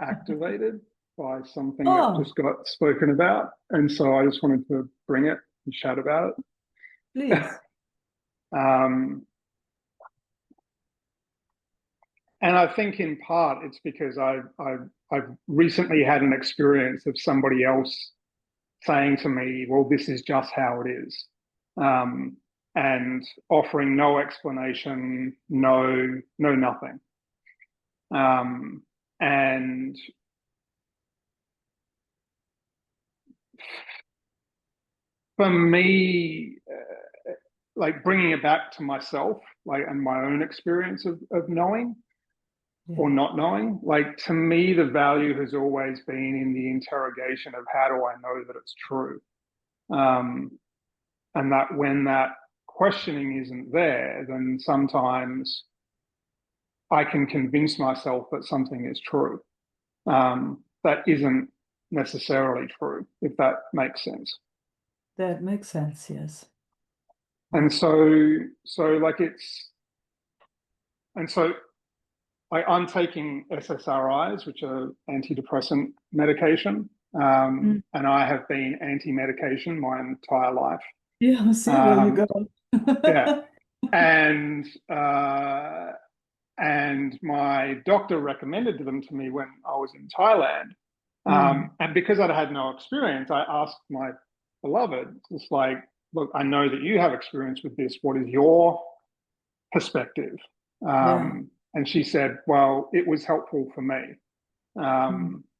activated by something that Oh, just got spoken about. And so I just wanted to bring it and chat about it. please. And I think in part it's because I've recently had an experience of somebody else saying to me, well, this is just how it is. And offering no explanation, no nothing. And for me, like bringing it back to myself, like, and my own experience of knowing or Yeah. not knowing, like, to me, the value has always been in the interrogation of how do I know that it's true? And that when that questioning isn't there, then sometimes I can convince myself that something is true. That isn't necessarily true, if that makes sense. That makes sense, yes. And so like I'm taking SSRIs, which are antidepressant medication, and I have been anti-medication my entire life. Yeah, see, there you go. Yeah, and my doctor recommended them to me when I was in Thailand, and because I'd had no experience, I asked my beloved, it's like, look, I know that you have experience with this. What is your perspective? Yeah. And she said, well, it was helpful for me.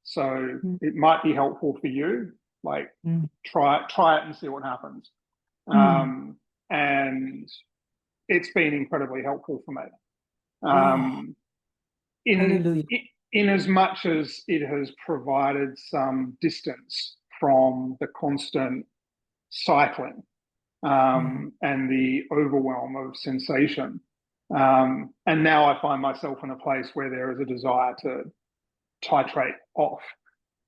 So it might be helpful for you. Like, try it and see what happens. And it's been incredibly helpful for me. Hallelujah. In as much as it has provided some distance from the constant cycling and the overwhelm of sensation. And now I find myself in a place where there is a desire to titrate off,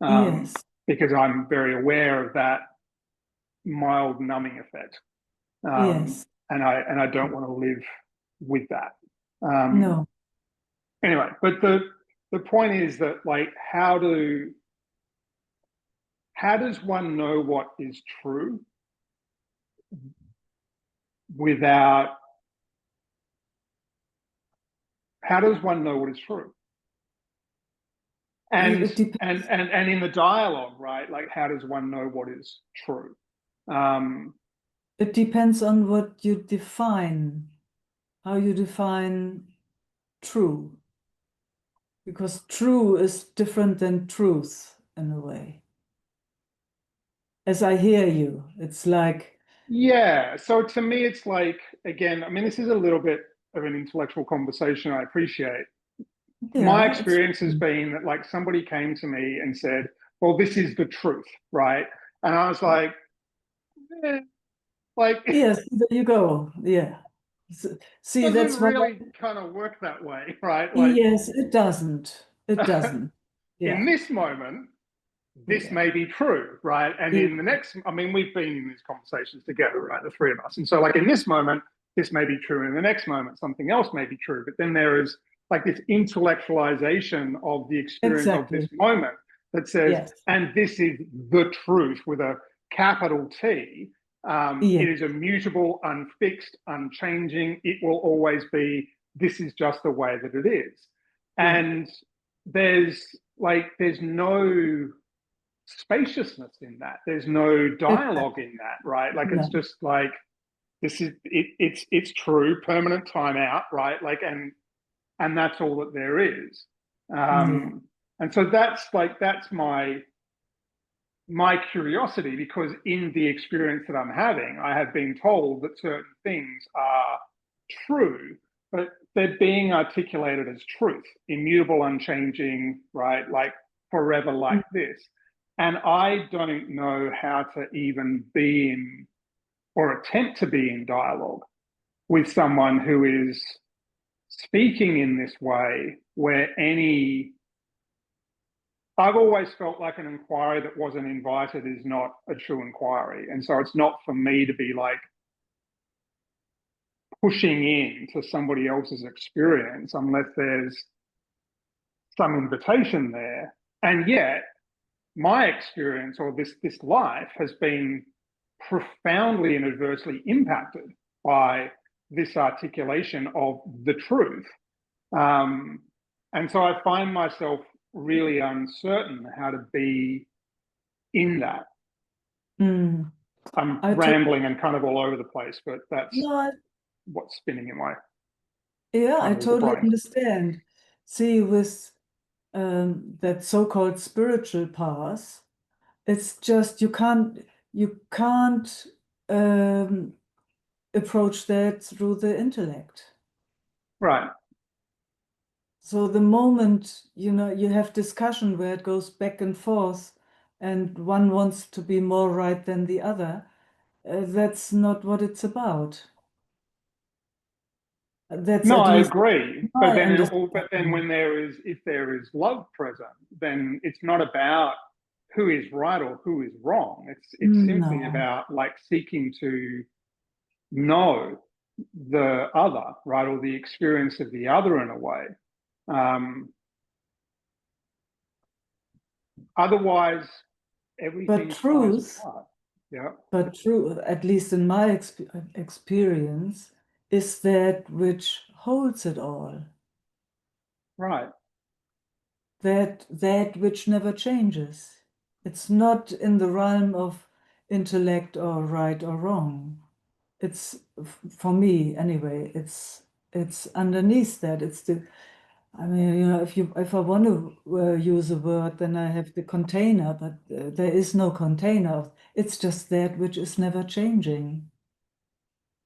Yes. because I'm very aware of that mild numbing effect, Yes. and I don't want to live with that. No. Anyway, but the point is that, like, how does one know what is true without? How does one know what is true? And It depends. and in the dialogue, right? Like, how does one know what is true? It depends on what you define, how you define true. Because true is different than truth in a way. As I hear you, it's like. Yeah. So to me, it's like, again, I mean, this is a little bit of an intellectual conversation, I appreciate. My experience has been that, like, somebody came to me and said, well, this is the truth, right? And I was like, like, yes, there you go. Yeah. See, that's doesn't what. really kind of work that way, right? Like, Yes, it doesn't. It doesn't. Yeah. in this moment, this may be true, right? And in the next, I mean, we've been in these conversations together, right? The three of us. And so, like, in this moment, this may be true. In the next moment, something else may be true. But then there is, like, this intellectualization of the experience of this moment that says, and this is the truth with a capital T. Yeah. It is immutable, unfixed, unchanging. It will always be, this is just the way that it is. Yeah. And there's no spaciousness in that. There's no dialogue in that, right? Like No. it's just like, this is it, it's true, permanent timeout, right? Like, and that's all that there is. Yeah. And so that's my curiosity, because in the experience that I'm having, I have been told that certain things are true, but they're being articulated as truth, immutable, unchanging, right? Like forever, like this. And I don't know how to even be in, or attempt to be in dialogue with someone who is speaking in this way, where I've always felt like an inquiry that wasn't invited is not a true inquiry. And so it's not for me to be like pushing in to somebody else's experience unless there's some invitation there. And yet my experience, or this life, has been profoundly and adversely impacted by this articulation of the truth. And so I find myself really uncertain how to be in that. Mm. I'm I rambling and kind of all over the place, but that's No, what's spinning in my yeah, I little totally brain. understand. See, with that so-called spiritual path, it's just you can't approach that through the intellect. Right. So the moment, you have discussion where it goes back and forth and one wants to be more right than the other, that's not what it's about. That's No, at I least agree. But my then understanding. if there is love present, then it's not about who is right or who is wrong. It's simply No, about like seeking to know the other, right, or the experience of the other in a way. Otherwise, but everything flies truth, apart. Yeah. at least in my experience, is that which holds it all. Right. That which never changes. It's not in the realm of intellect or right or wrong. It's, for me anyway, it's underneath that. It's I mean, if I want to use a word, then I have the container, but there is no container. It's just that which is never changing.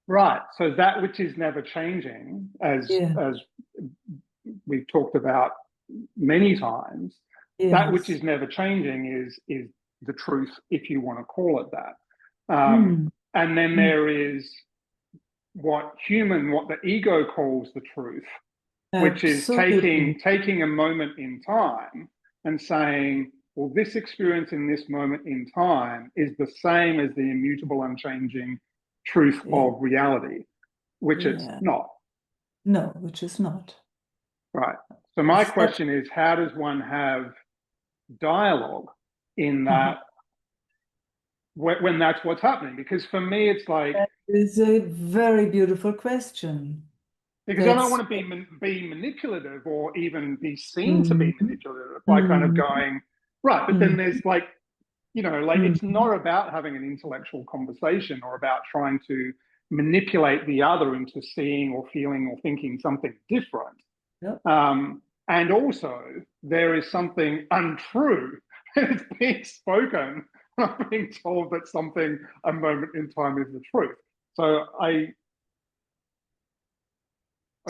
Right. So that which is never changing, Yeah. as we've talked about many times, that which Yes. is never changing is the truth, if you want to call it that. Mm. And then there is what the ego calls the truth, which is Absolutely. taking a moment in time and saying, well, this experience in this moment in time is the same as the immutable, unchanging truth Yeah. of reality, which it's Yeah. not. No, which is not. Right. So my question is, how does one have dialogue in that when that's what's happening? Because for me, it's like, That is a very beautiful question. because I don't want to be manipulative or even be seen to be Mm, manipulative by kind of going, right, but then mm, there's like, mm. it's not about having an intellectual conversation or about trying to manipulate the other into seeing or feeling or thinking something different. Yep. And also, there is something untrue that's being spoken. I'm being told that a moment in time, is the truth. So over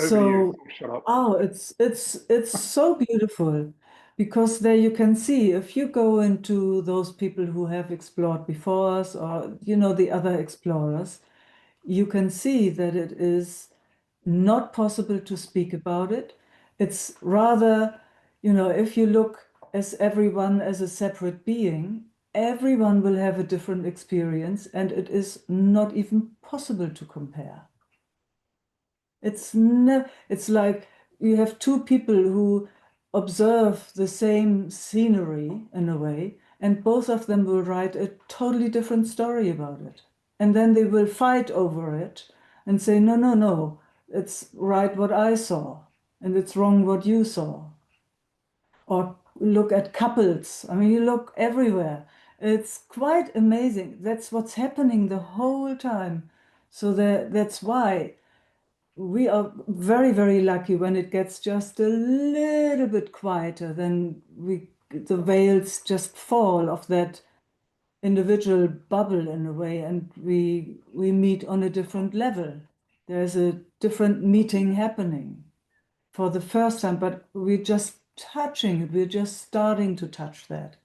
to you. So, Shut up. it's so beautiful, because there you can see, if you go into those people who have explored before us, or the other explorers, you can see that it is not possible to speak about it. It's rather, if you look as everyone as a separate being, everyone will have a different experience, and it is not even possible to compare. It's like you have two people who observe the same scenery in a way, and both of them will write a totally different story about it. and then they will fight over it and say, no, no, no, it's right what I saw, and it's wrong what you saw. Or look at couples. I mean, you look everywhere. It's quite amazing. That's what's happening the whole time. So that's why we are very, very lucky when it gets just a little bit quieter, then the veils just fall of that individual bubble in a way, and we meet on a different level. There's a different meeting happening for the first time, but we're just touching it. We're just starting to touch that.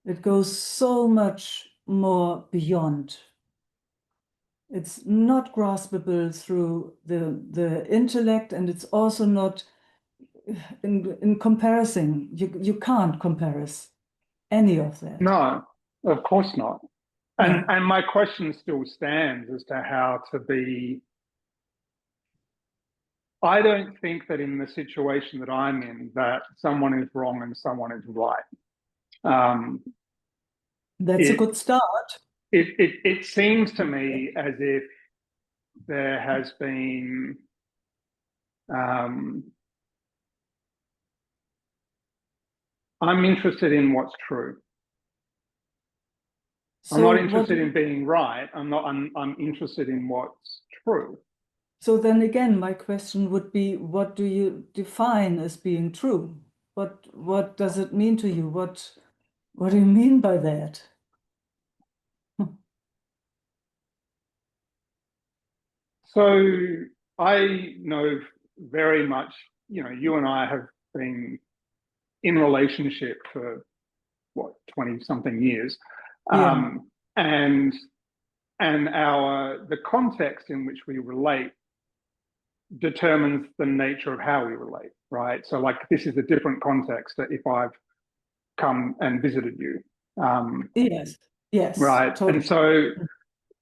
It goes so much more beyond. It's not graspable through the intellect, and it's also not in comparison. You can't compare any of that. No, of course not. No. And my question still stands as to how to be. I don't think that in the situation that I'm in, that someone is wrong and someone is right. That's a good start. It seems to me as if there has been I'm interested in what's true. I'm not interested in being right. I'm interested in what's true. So then again, my question would be, what do you define as being true? What does it mean to you? What do you mean by that? So I know very much, you and I have been in relationship for what, 20 something years. Yeah. And the context in which we relate determines the nature of how we relate, right? So like this is a different context that if I've come and visited you. Yes. Right. Totally. And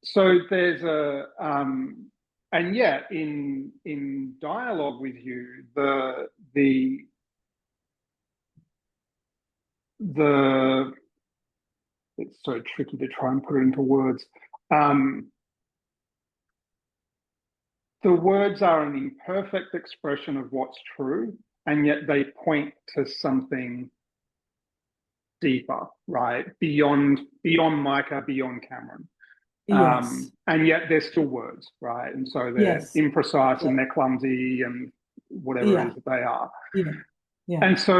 so there's and yet in dialogue with you, it's so tricky to try and put it into words. The words are an imperfect expression of what's true, and yet they point to something deeper, right? Beyond Micah, beyond Cameron. Yes. And yet they're still words, right? And so they're imprecise and they're clumsy and whatever it is that they are. Yeah. And so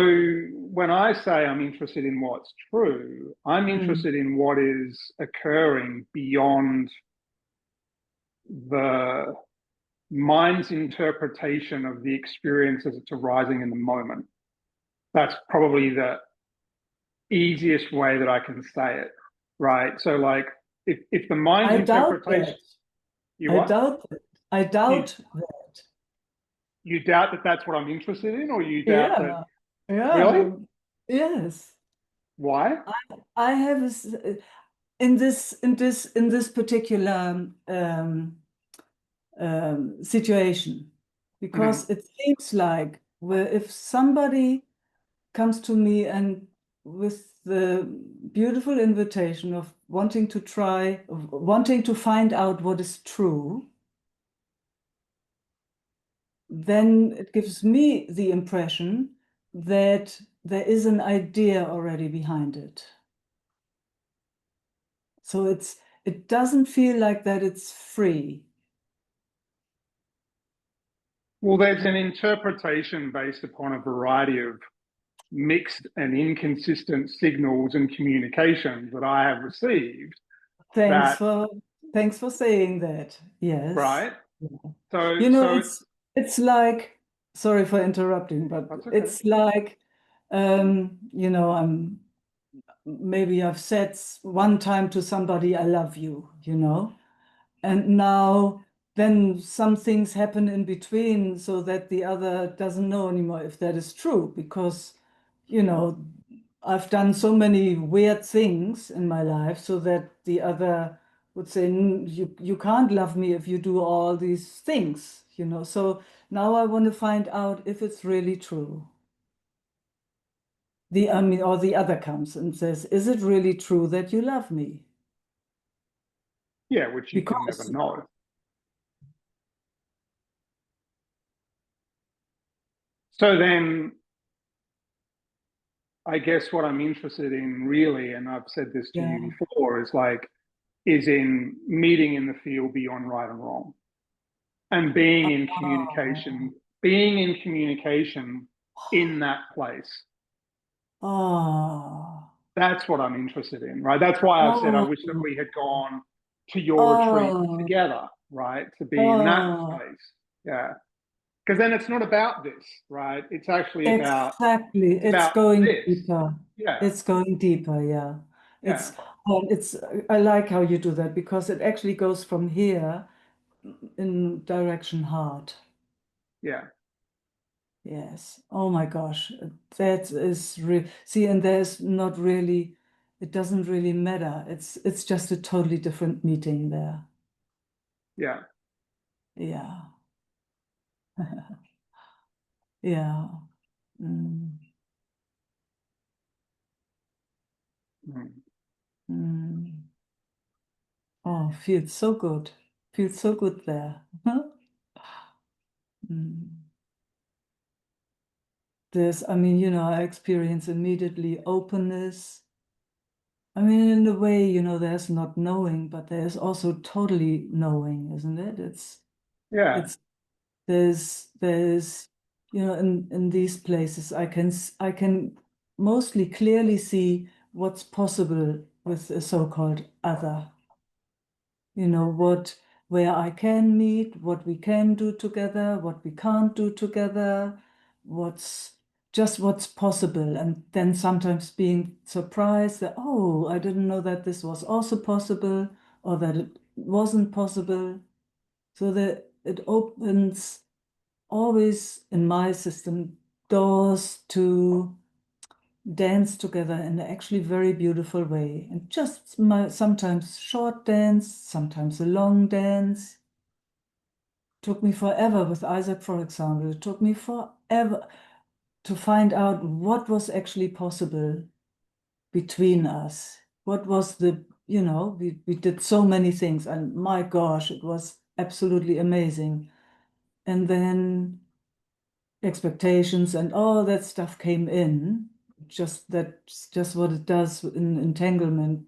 when I say I'm interested in what's true, I'm interested in what is occurring beyond the mind's interpretation of the experience as it's arising in the moment. That's probably the easiest way that I can say it, right? So like if the mind's interpretation, I doubt that. You doubt that that's what I'm interested in, or you doubt that? Yeah. Really? Yes. Why? I have in this particular situation, because it seems like if somebody comes to me and with the beautiful invitation of wanting to find out what is true, then it gives me the impression that there is an idea already behind it. So it doesn't feel like that it's free. Well, there's an interpretation based upon a variety of mixed and inconsistent signals and communications that I have received. Thanks for saying that. Yes. Right. Yeah. So it's like, sorry for interrupting, but okay. It's like, maybe I've said one time to somebody, I love you, and now then some things happen in between so that the other doesn't know anymore if that is true, because, I've done so many weird things in my life so that the other would say, you can't love me if you do all these things, So now I want to find out if it's really true. Or the other comes and says, is it really true that you love me? Yeah, which you can never because know. So then I guess what I'm interested in really, and I've said this to you before, is in meeting in the field beyond right and wrong, and being in communication in that place. oh, That's what I'm interested in, right? That's why I've said I oh, wish that we had gone to your retreat oh, together, right? To be in that oh, space. Yeah. Because then it's not about this, right? It's actually about exactly. It's going this. deeper. Yeah. It's going deeper. Yeah. Yeah. It's, I like how you do that because it actually goes from here in direction heart. Yeah. Yes. Oh my gosh. That is see, and there's not really, it doesn't really matter. It's just a totally different meeting there. Yeah. Yeah. Yeah. Mm. Mm. Mm. Oh, feels so good. Feels so good there. Mm. I mean, I experience immediately openness. I mean, in a way, there's not knowing, but there's also totally knowing, isn't it? Yeah. It's there's in these places I can mostly clearly see what's possible with a so-called other. Where I can meet, what we can do together, what we can't do together, what's possible. And then sometimes being surprised that, oh, I didn't know that this was also possible or that it wasn't possible. So that it opens always in my system doors to dance together in an actually very beautiful way. And just sometimes short dance, sometimes a long dance. Took me forever with Isaac, for example. It took me forever to find out what was actually possible between us. What was we did so many things, and my gosh, it was absolutely amazing. And then expectations and all that stuff came in. That's just what it does in entanglement.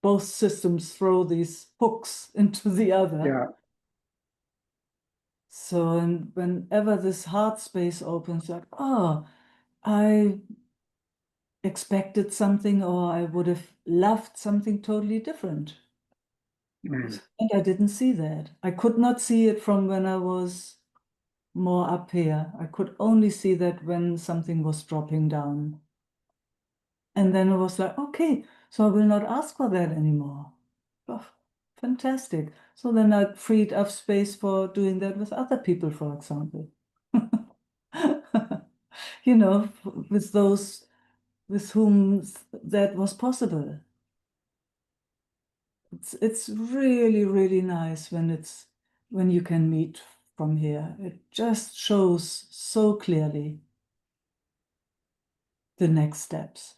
Both systems throw these hooks into the other. Yeah. So, and whenever this heart space opens, like, oh, I expected something, or I would have loved something totally different. Mm. And I didn't see that. I could not see it from when I was more up here. I could only see that when something was dropping down. And then it was like, okay, so I will not ask for that anymore. Oh, fantastic. So then I freed up space for doing that with other people, for example. With those with whom that was possible. It's really, really nice when you can meet from here. It just shows so clearly the next steps.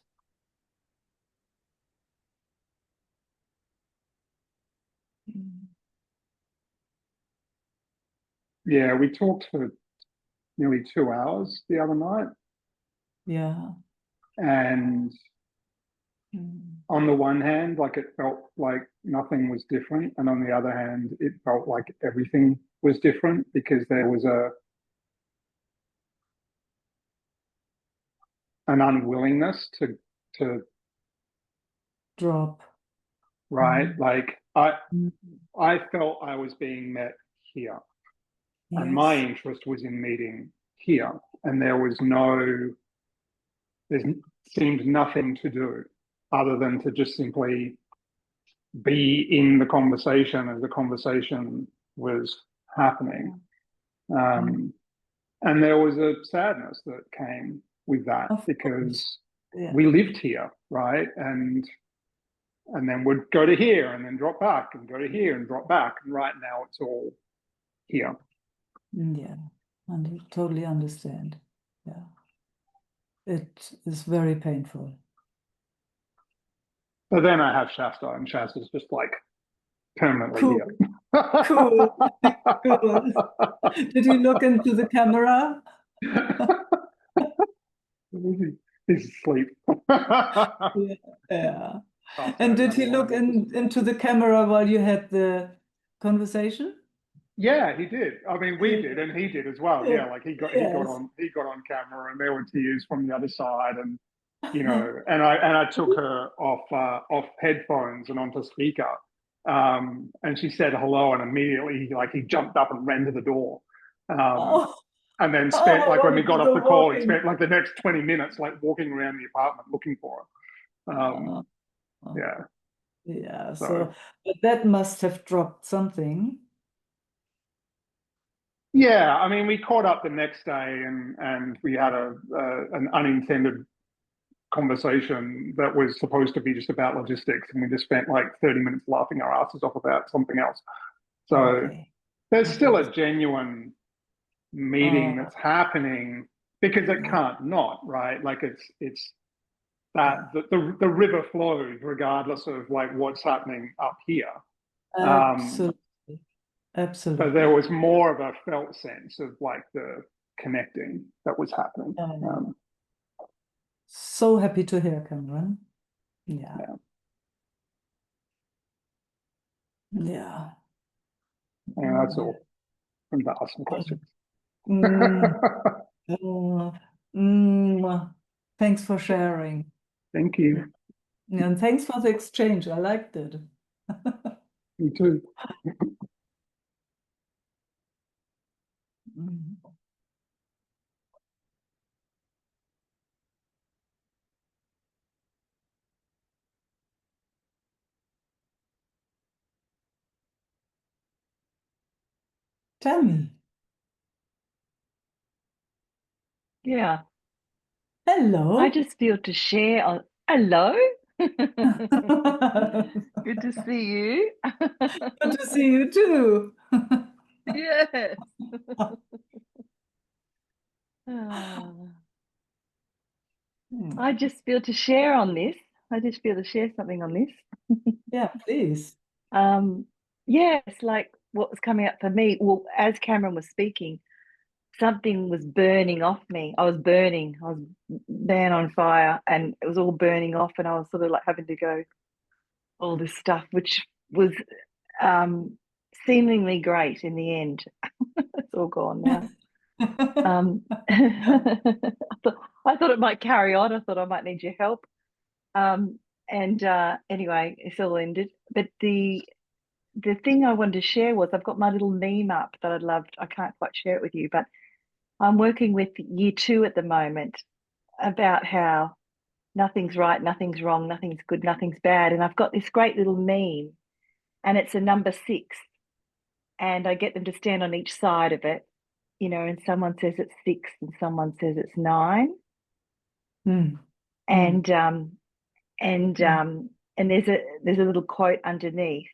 Yeah. We talked for nearly 2 hours the other night. Yeah. And Mm. on the one hand, it felt like nothing was different. And on the other hand, it felt like everything was different because there was an unwillingness to Drop. right. Mm. I felt I was being met here. And my Yes. interest was in meeting here. And there seemed nothing to do other than to just simply be in the conversation as the conversation was happening. And there was a sadness that came with that Of because course. Yeah. we lived here, right? And then would go to here and then drop back and go to here and drop back. And right now it's all here. Yeah. And totally understand. Yeah. It is very painful. So then I have Shasta, and Shasta's just like permanently Cool. here. Cool. Cool. Did he look into the camera? He's asleep. Yeah. I'll And say did he another look one. into the camera while you had the conversation? Yeah, he did. I mean, we did, and he did as well. Yeah, like he got Yes. on camera, and there were tears from the other side, and and I took her off headphones and onto speaker, and she said hello, and immediately he jumped up and ran to the door, Oh, and then spent like when we got off the call, he walking. spent like the next 20 minutes like walking around the apartment looking for her. Oh, Yeah. yeah. So So, but that must have dropped something. yeah, I mean, we caught up the next day, and we had an unintended conversation that was supposed to be just about logistics, and we just spent like 30 minutes laughing our asses off about something else. So Okay. there's still Okay. a genuine meeting that's happening because it can't not, right? Like it's that the river flows regardless of like what's happening up here. Absolutely. But Absolutely. there was more of a felt sense of like the connecting that was happening. So happy to hear, Cameron. Yeah. Yeah. And that's all. I'm going to ask some questions. Thanks for sharing. Thank you. And thanks for the exchange. I liked it. Me too. Tell me. Yeah, Hello. I just feel to share on. Hello. Good to see you. Good to see you too. Yes. Ah, I just feel to share on this. I just feel to share something on this. Yeah, please. Yeah, it's like what was coming up for me. Well, as Cameron was speaking, something was burning off me. I was burning. I was man on fire, and it was all burning off, and I was sort of like having to go all this stuff, which was seemingly great in the end. It's all gone now. I thought it might carry on. I thought I might need your help. Anyway, it's all ended. But the thing I wanted to share was I've got my little meme up that I'd loved. I can't quite share it with you, but I'm working with year 2 at the moment about how nothing's right, nothing's wrong, nothing's good, nothing's bad. And I've got this great little meme, and it's a number 6. And I get them to stand on each side of it, and someone says it's 6 and someone says it's 9. And there's a little quote underneath,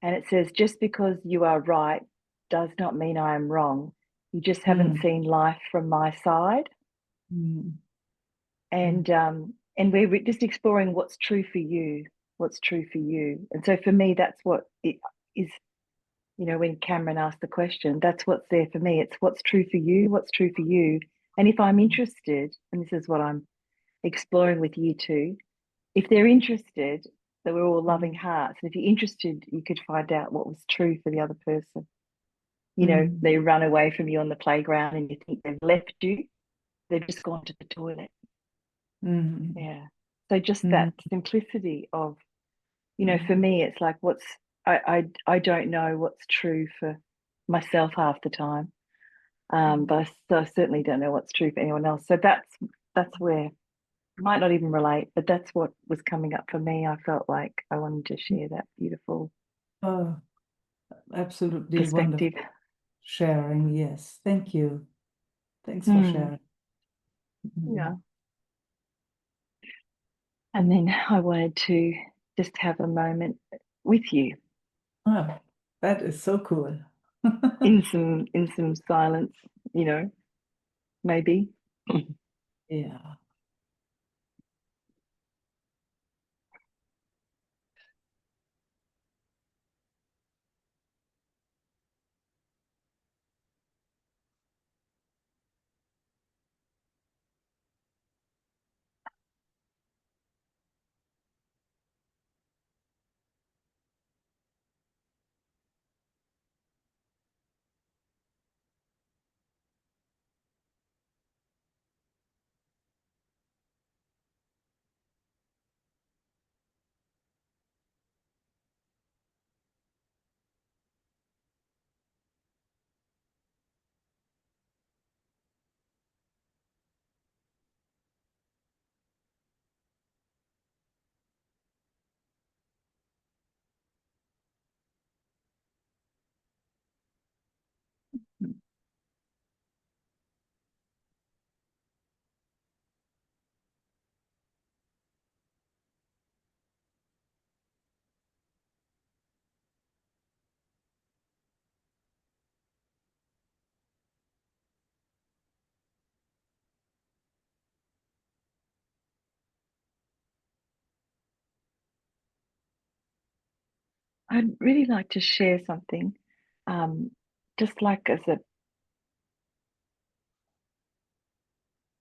and it says, "Just because you are right does not mean I am wrong. You just haven't seen life from my side." And we're just exploring what's true for you, what's true for you. And so for me, that's what it is. When Cameron asked the question, that's what's there for me. It's what's true for you, what's true for you. And if I'm interested, and this is what I'm exploring with year 2, if they're interested, that we're all loving hearts. And if you're interested, you could find out what was true for the other person. They run away from you on the playground and you think they've left you. They've just gone to the toilet. Yeah. So just that simplicity of, for me, it's like I don't know what's true for myself half the time. But I certainly don't know what's true for anyone else. So that's where, might not even relate, but that's what was coming up for me. I felt like I wanted to share that beautiful Absolutely perspective. wonderful sharing. Yes, thank you. Thanks for sharing. Yeah. And then I wanted to just have a moment with you. Oh, that is so cool. in some silence, maybe. Yeah. I'd really like to share something, just like as a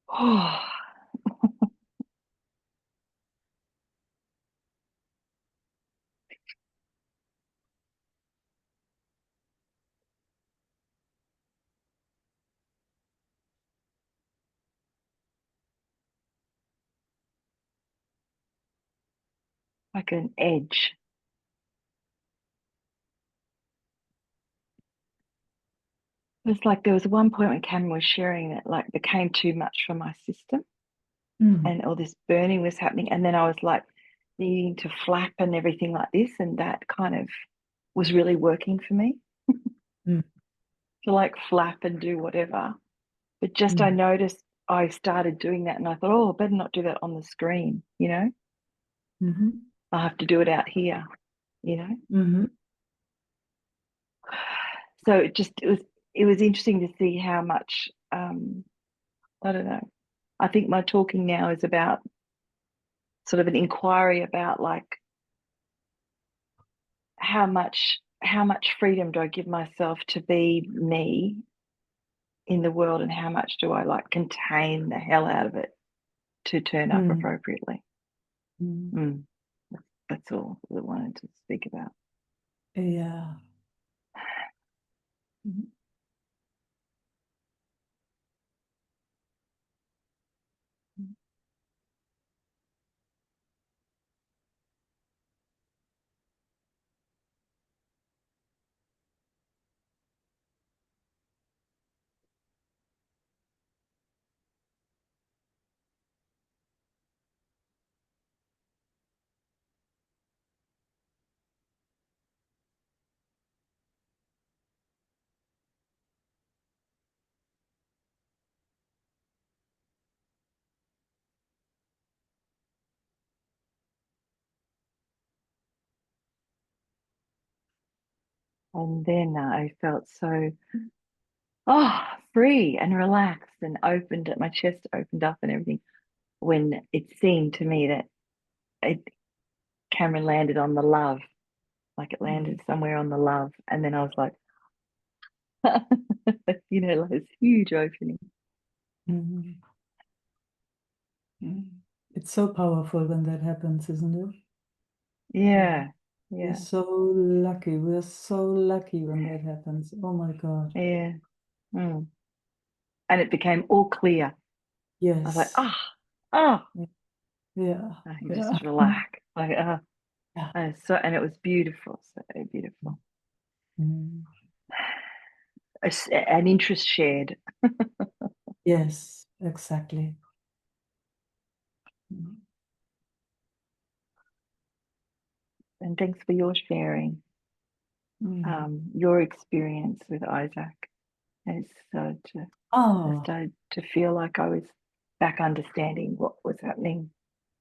oh, like an edge. It was like there was one point when Cameron was sharing that like became too much for my system, and all this burning was happening, and then I was like needing to flap and everything like this, and that kind of was really working for me Mm. to like flap and do whatever. But just I noticed I started doing that, and I thought, oh, I better not do that on the screen, you know. Mm-hmm. I have to do it out here, you know. Mm-hmm. So it was interesting to see how much I don't know. I think my talking now is about sort of an inquiry about like how much freedom do I give myself to be me in the world, and how much do I like contain the hell out of it to turn up appropriately. Mm. That's all that I wanted to speak about. Yeah. Mhm. And then I felt so free and relaxed and opened, my chest opened up and everything, when it seemed to me that it Cameron landed on the love, like it landed somewhere on the love, and then I was like, you know, like this huge opening. Mhm. Mm. It's so powerful when that happens, isn't it? Yeah, We're yeah, so lucky. We're so lucky when that happens. Oh my God. yeah. And it became all clear. I was like, Yes. oh, Yeah. I can Yeah. just relax. Like, Yeah. and it was beautiful, so beautiful. Mm. An interest shared. Yes, exactly. Mm. And thanks for your sharing, your experience with Isaac. And it's I started to feel like I was back understanding what was happening.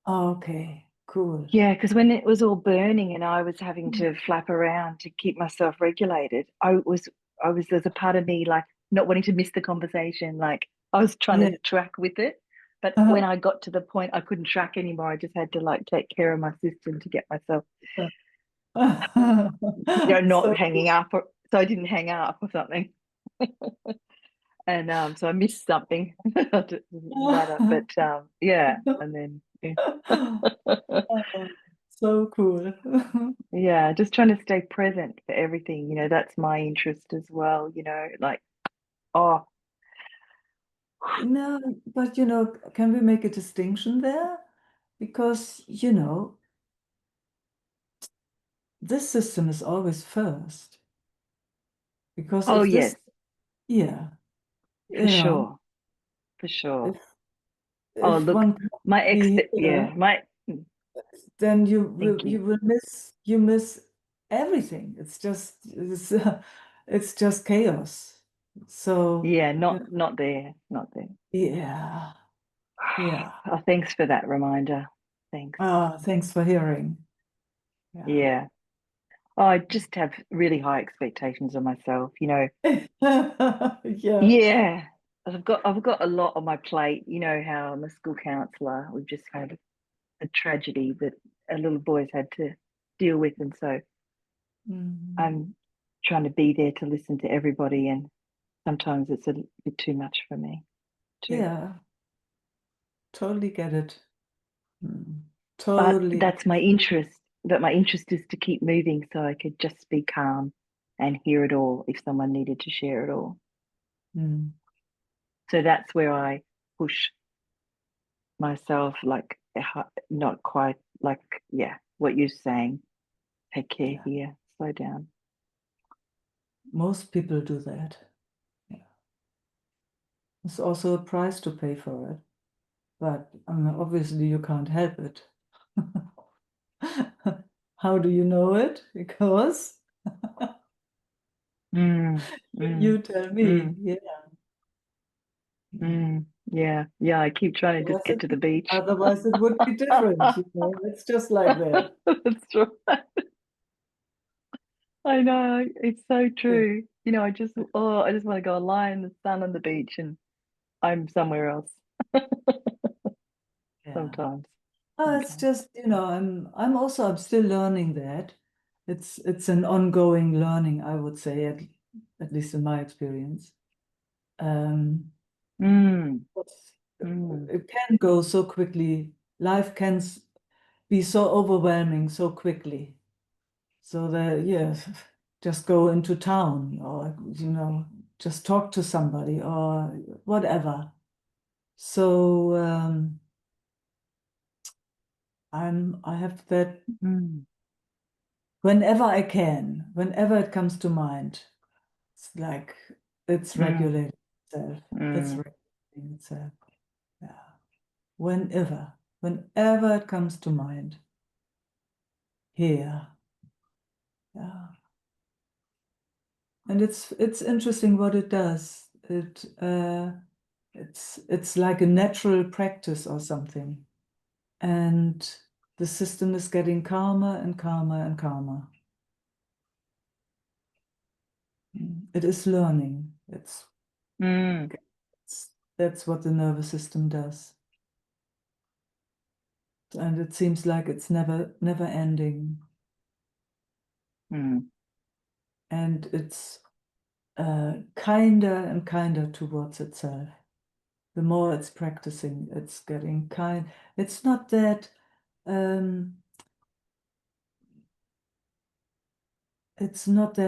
Okay, cool. Yeah, because when it was all burning and I was having to flap around to keep myself regulated, there's a part of me like not wanting to miss the conversation. Like I was trying to track with it. But when I got to the point I couldn't track anymore, I just had to like take care of my system to get myself, not hanging up, so I didn't hang up or something. And so I missed something. It doesn't matter, but yeah, and then So cool. yeah, just trying to stay present for everything. That's my interest as well. Like oh No, but can we make a distinction there? Because, this system is always first. Because oh if this, yes, yeah, for sure, for sure. Oh if look, one can't my be yeah, here, my then thank you. you will miss everything. It's just chaos. So Yeah, not there, not there. yeah. Yeah. Oh, thanks for that reminder. Thanks. Thanks for hearing. Yeah. Oh, I just have really high expectations of myself, Yeah. Yeah. I've got a lot on my plate. You know how I'm a school counselor. We've just had a tragedy that a little boy's had to deal with, and so I'm trying to be there to listen to everybody, and sometimes it's a bit too much for me too. Yeah, totally get it. But Totally. that's my interest. That my interest is to keep moving so I could just be calm and hear it all if someone needed to share it all. Mm. So that's where I push myself, like not quite like, yeah, what you're saying. Take care Yeah. here, slow down. Most people do that. Yeah. There's also a price to pay for it, but obviously you can't help it. How do you know it? Because Mm, you tell me. Yeah. yeah, I keep trying to just get to the beach. Otherwise it would be different, It's just like that. That's true. I know, it's so true. I just want to go and lie in the sun on the beach, and I'm somewhere else Yeah. sometimes. It's just, I'm still learning that. It's an ongoing learning, I would say, at least in my experience. It can go so quickly. Life can be so overwhelming so quickly. So that, just go into town or, just talk to somebody or whatever. So I have that whenever I can, whenever it comes to mind. It's like it's regulating itself. It's regulating itself. Yeah. Whenever it comes to mind. Here. Yeah. And it's interesting what it does. It's like a natural practice or something. And the system is getting calmer and calmer and calmer. It is learning. That's what the nervous system does. And it seems like it's never ending. And it's kinder and kinder towards itself. The more it's practicing, it's getting kind. It's not that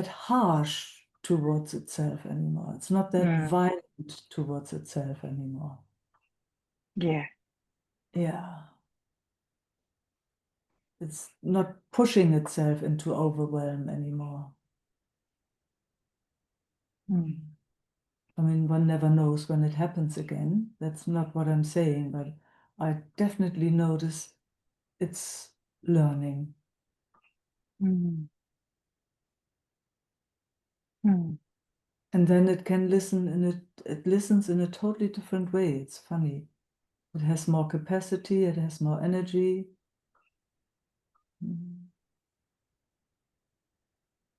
harsh towards itself anymore. It's not that violent towards itself anymore. Yeah. Yeah. It's not pushing itself into overwhelm anymore. I mean, one never knows when it happens again. That's not what I'm saying, but I definitely notice it's learning. And then it can listen it listens in a totally different way. It's funny. It has more capacity, it has more energy.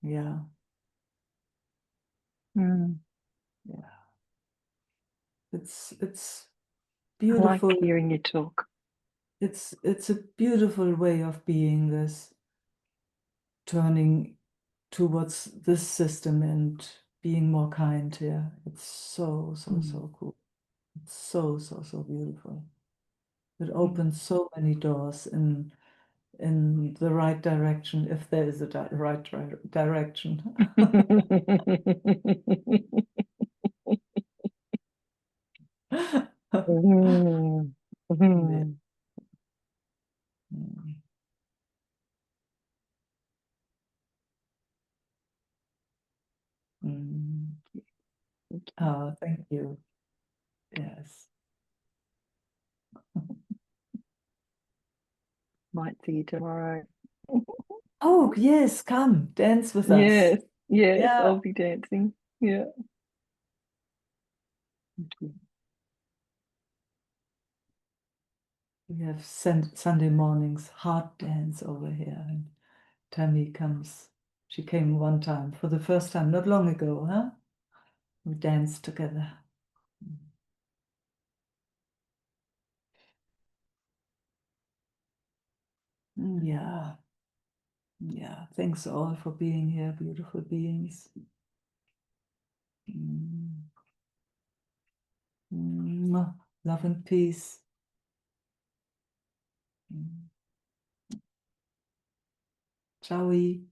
Yeah. Yeah. It's beautiful. I like hearing you talk. It's a beautiful way of being, this turning towards this system and being more kind here. It's so cool. It's so beautiful. It opens so many doors in the right direction, if there is a right direction. Yeah. Oh, thank you. Yes. Might see you tomorrow. Oh, yes, come dance with us. Yes, Yeah. I'll be dancing. Yeah. We have Sunday mornings heart dance over here, and Tammy comes. She came one time for the first time, not long ago, huh? We danced together. Yeah. Yeah, thanks all for being here, beautiful beings. Love and peace. Ciao.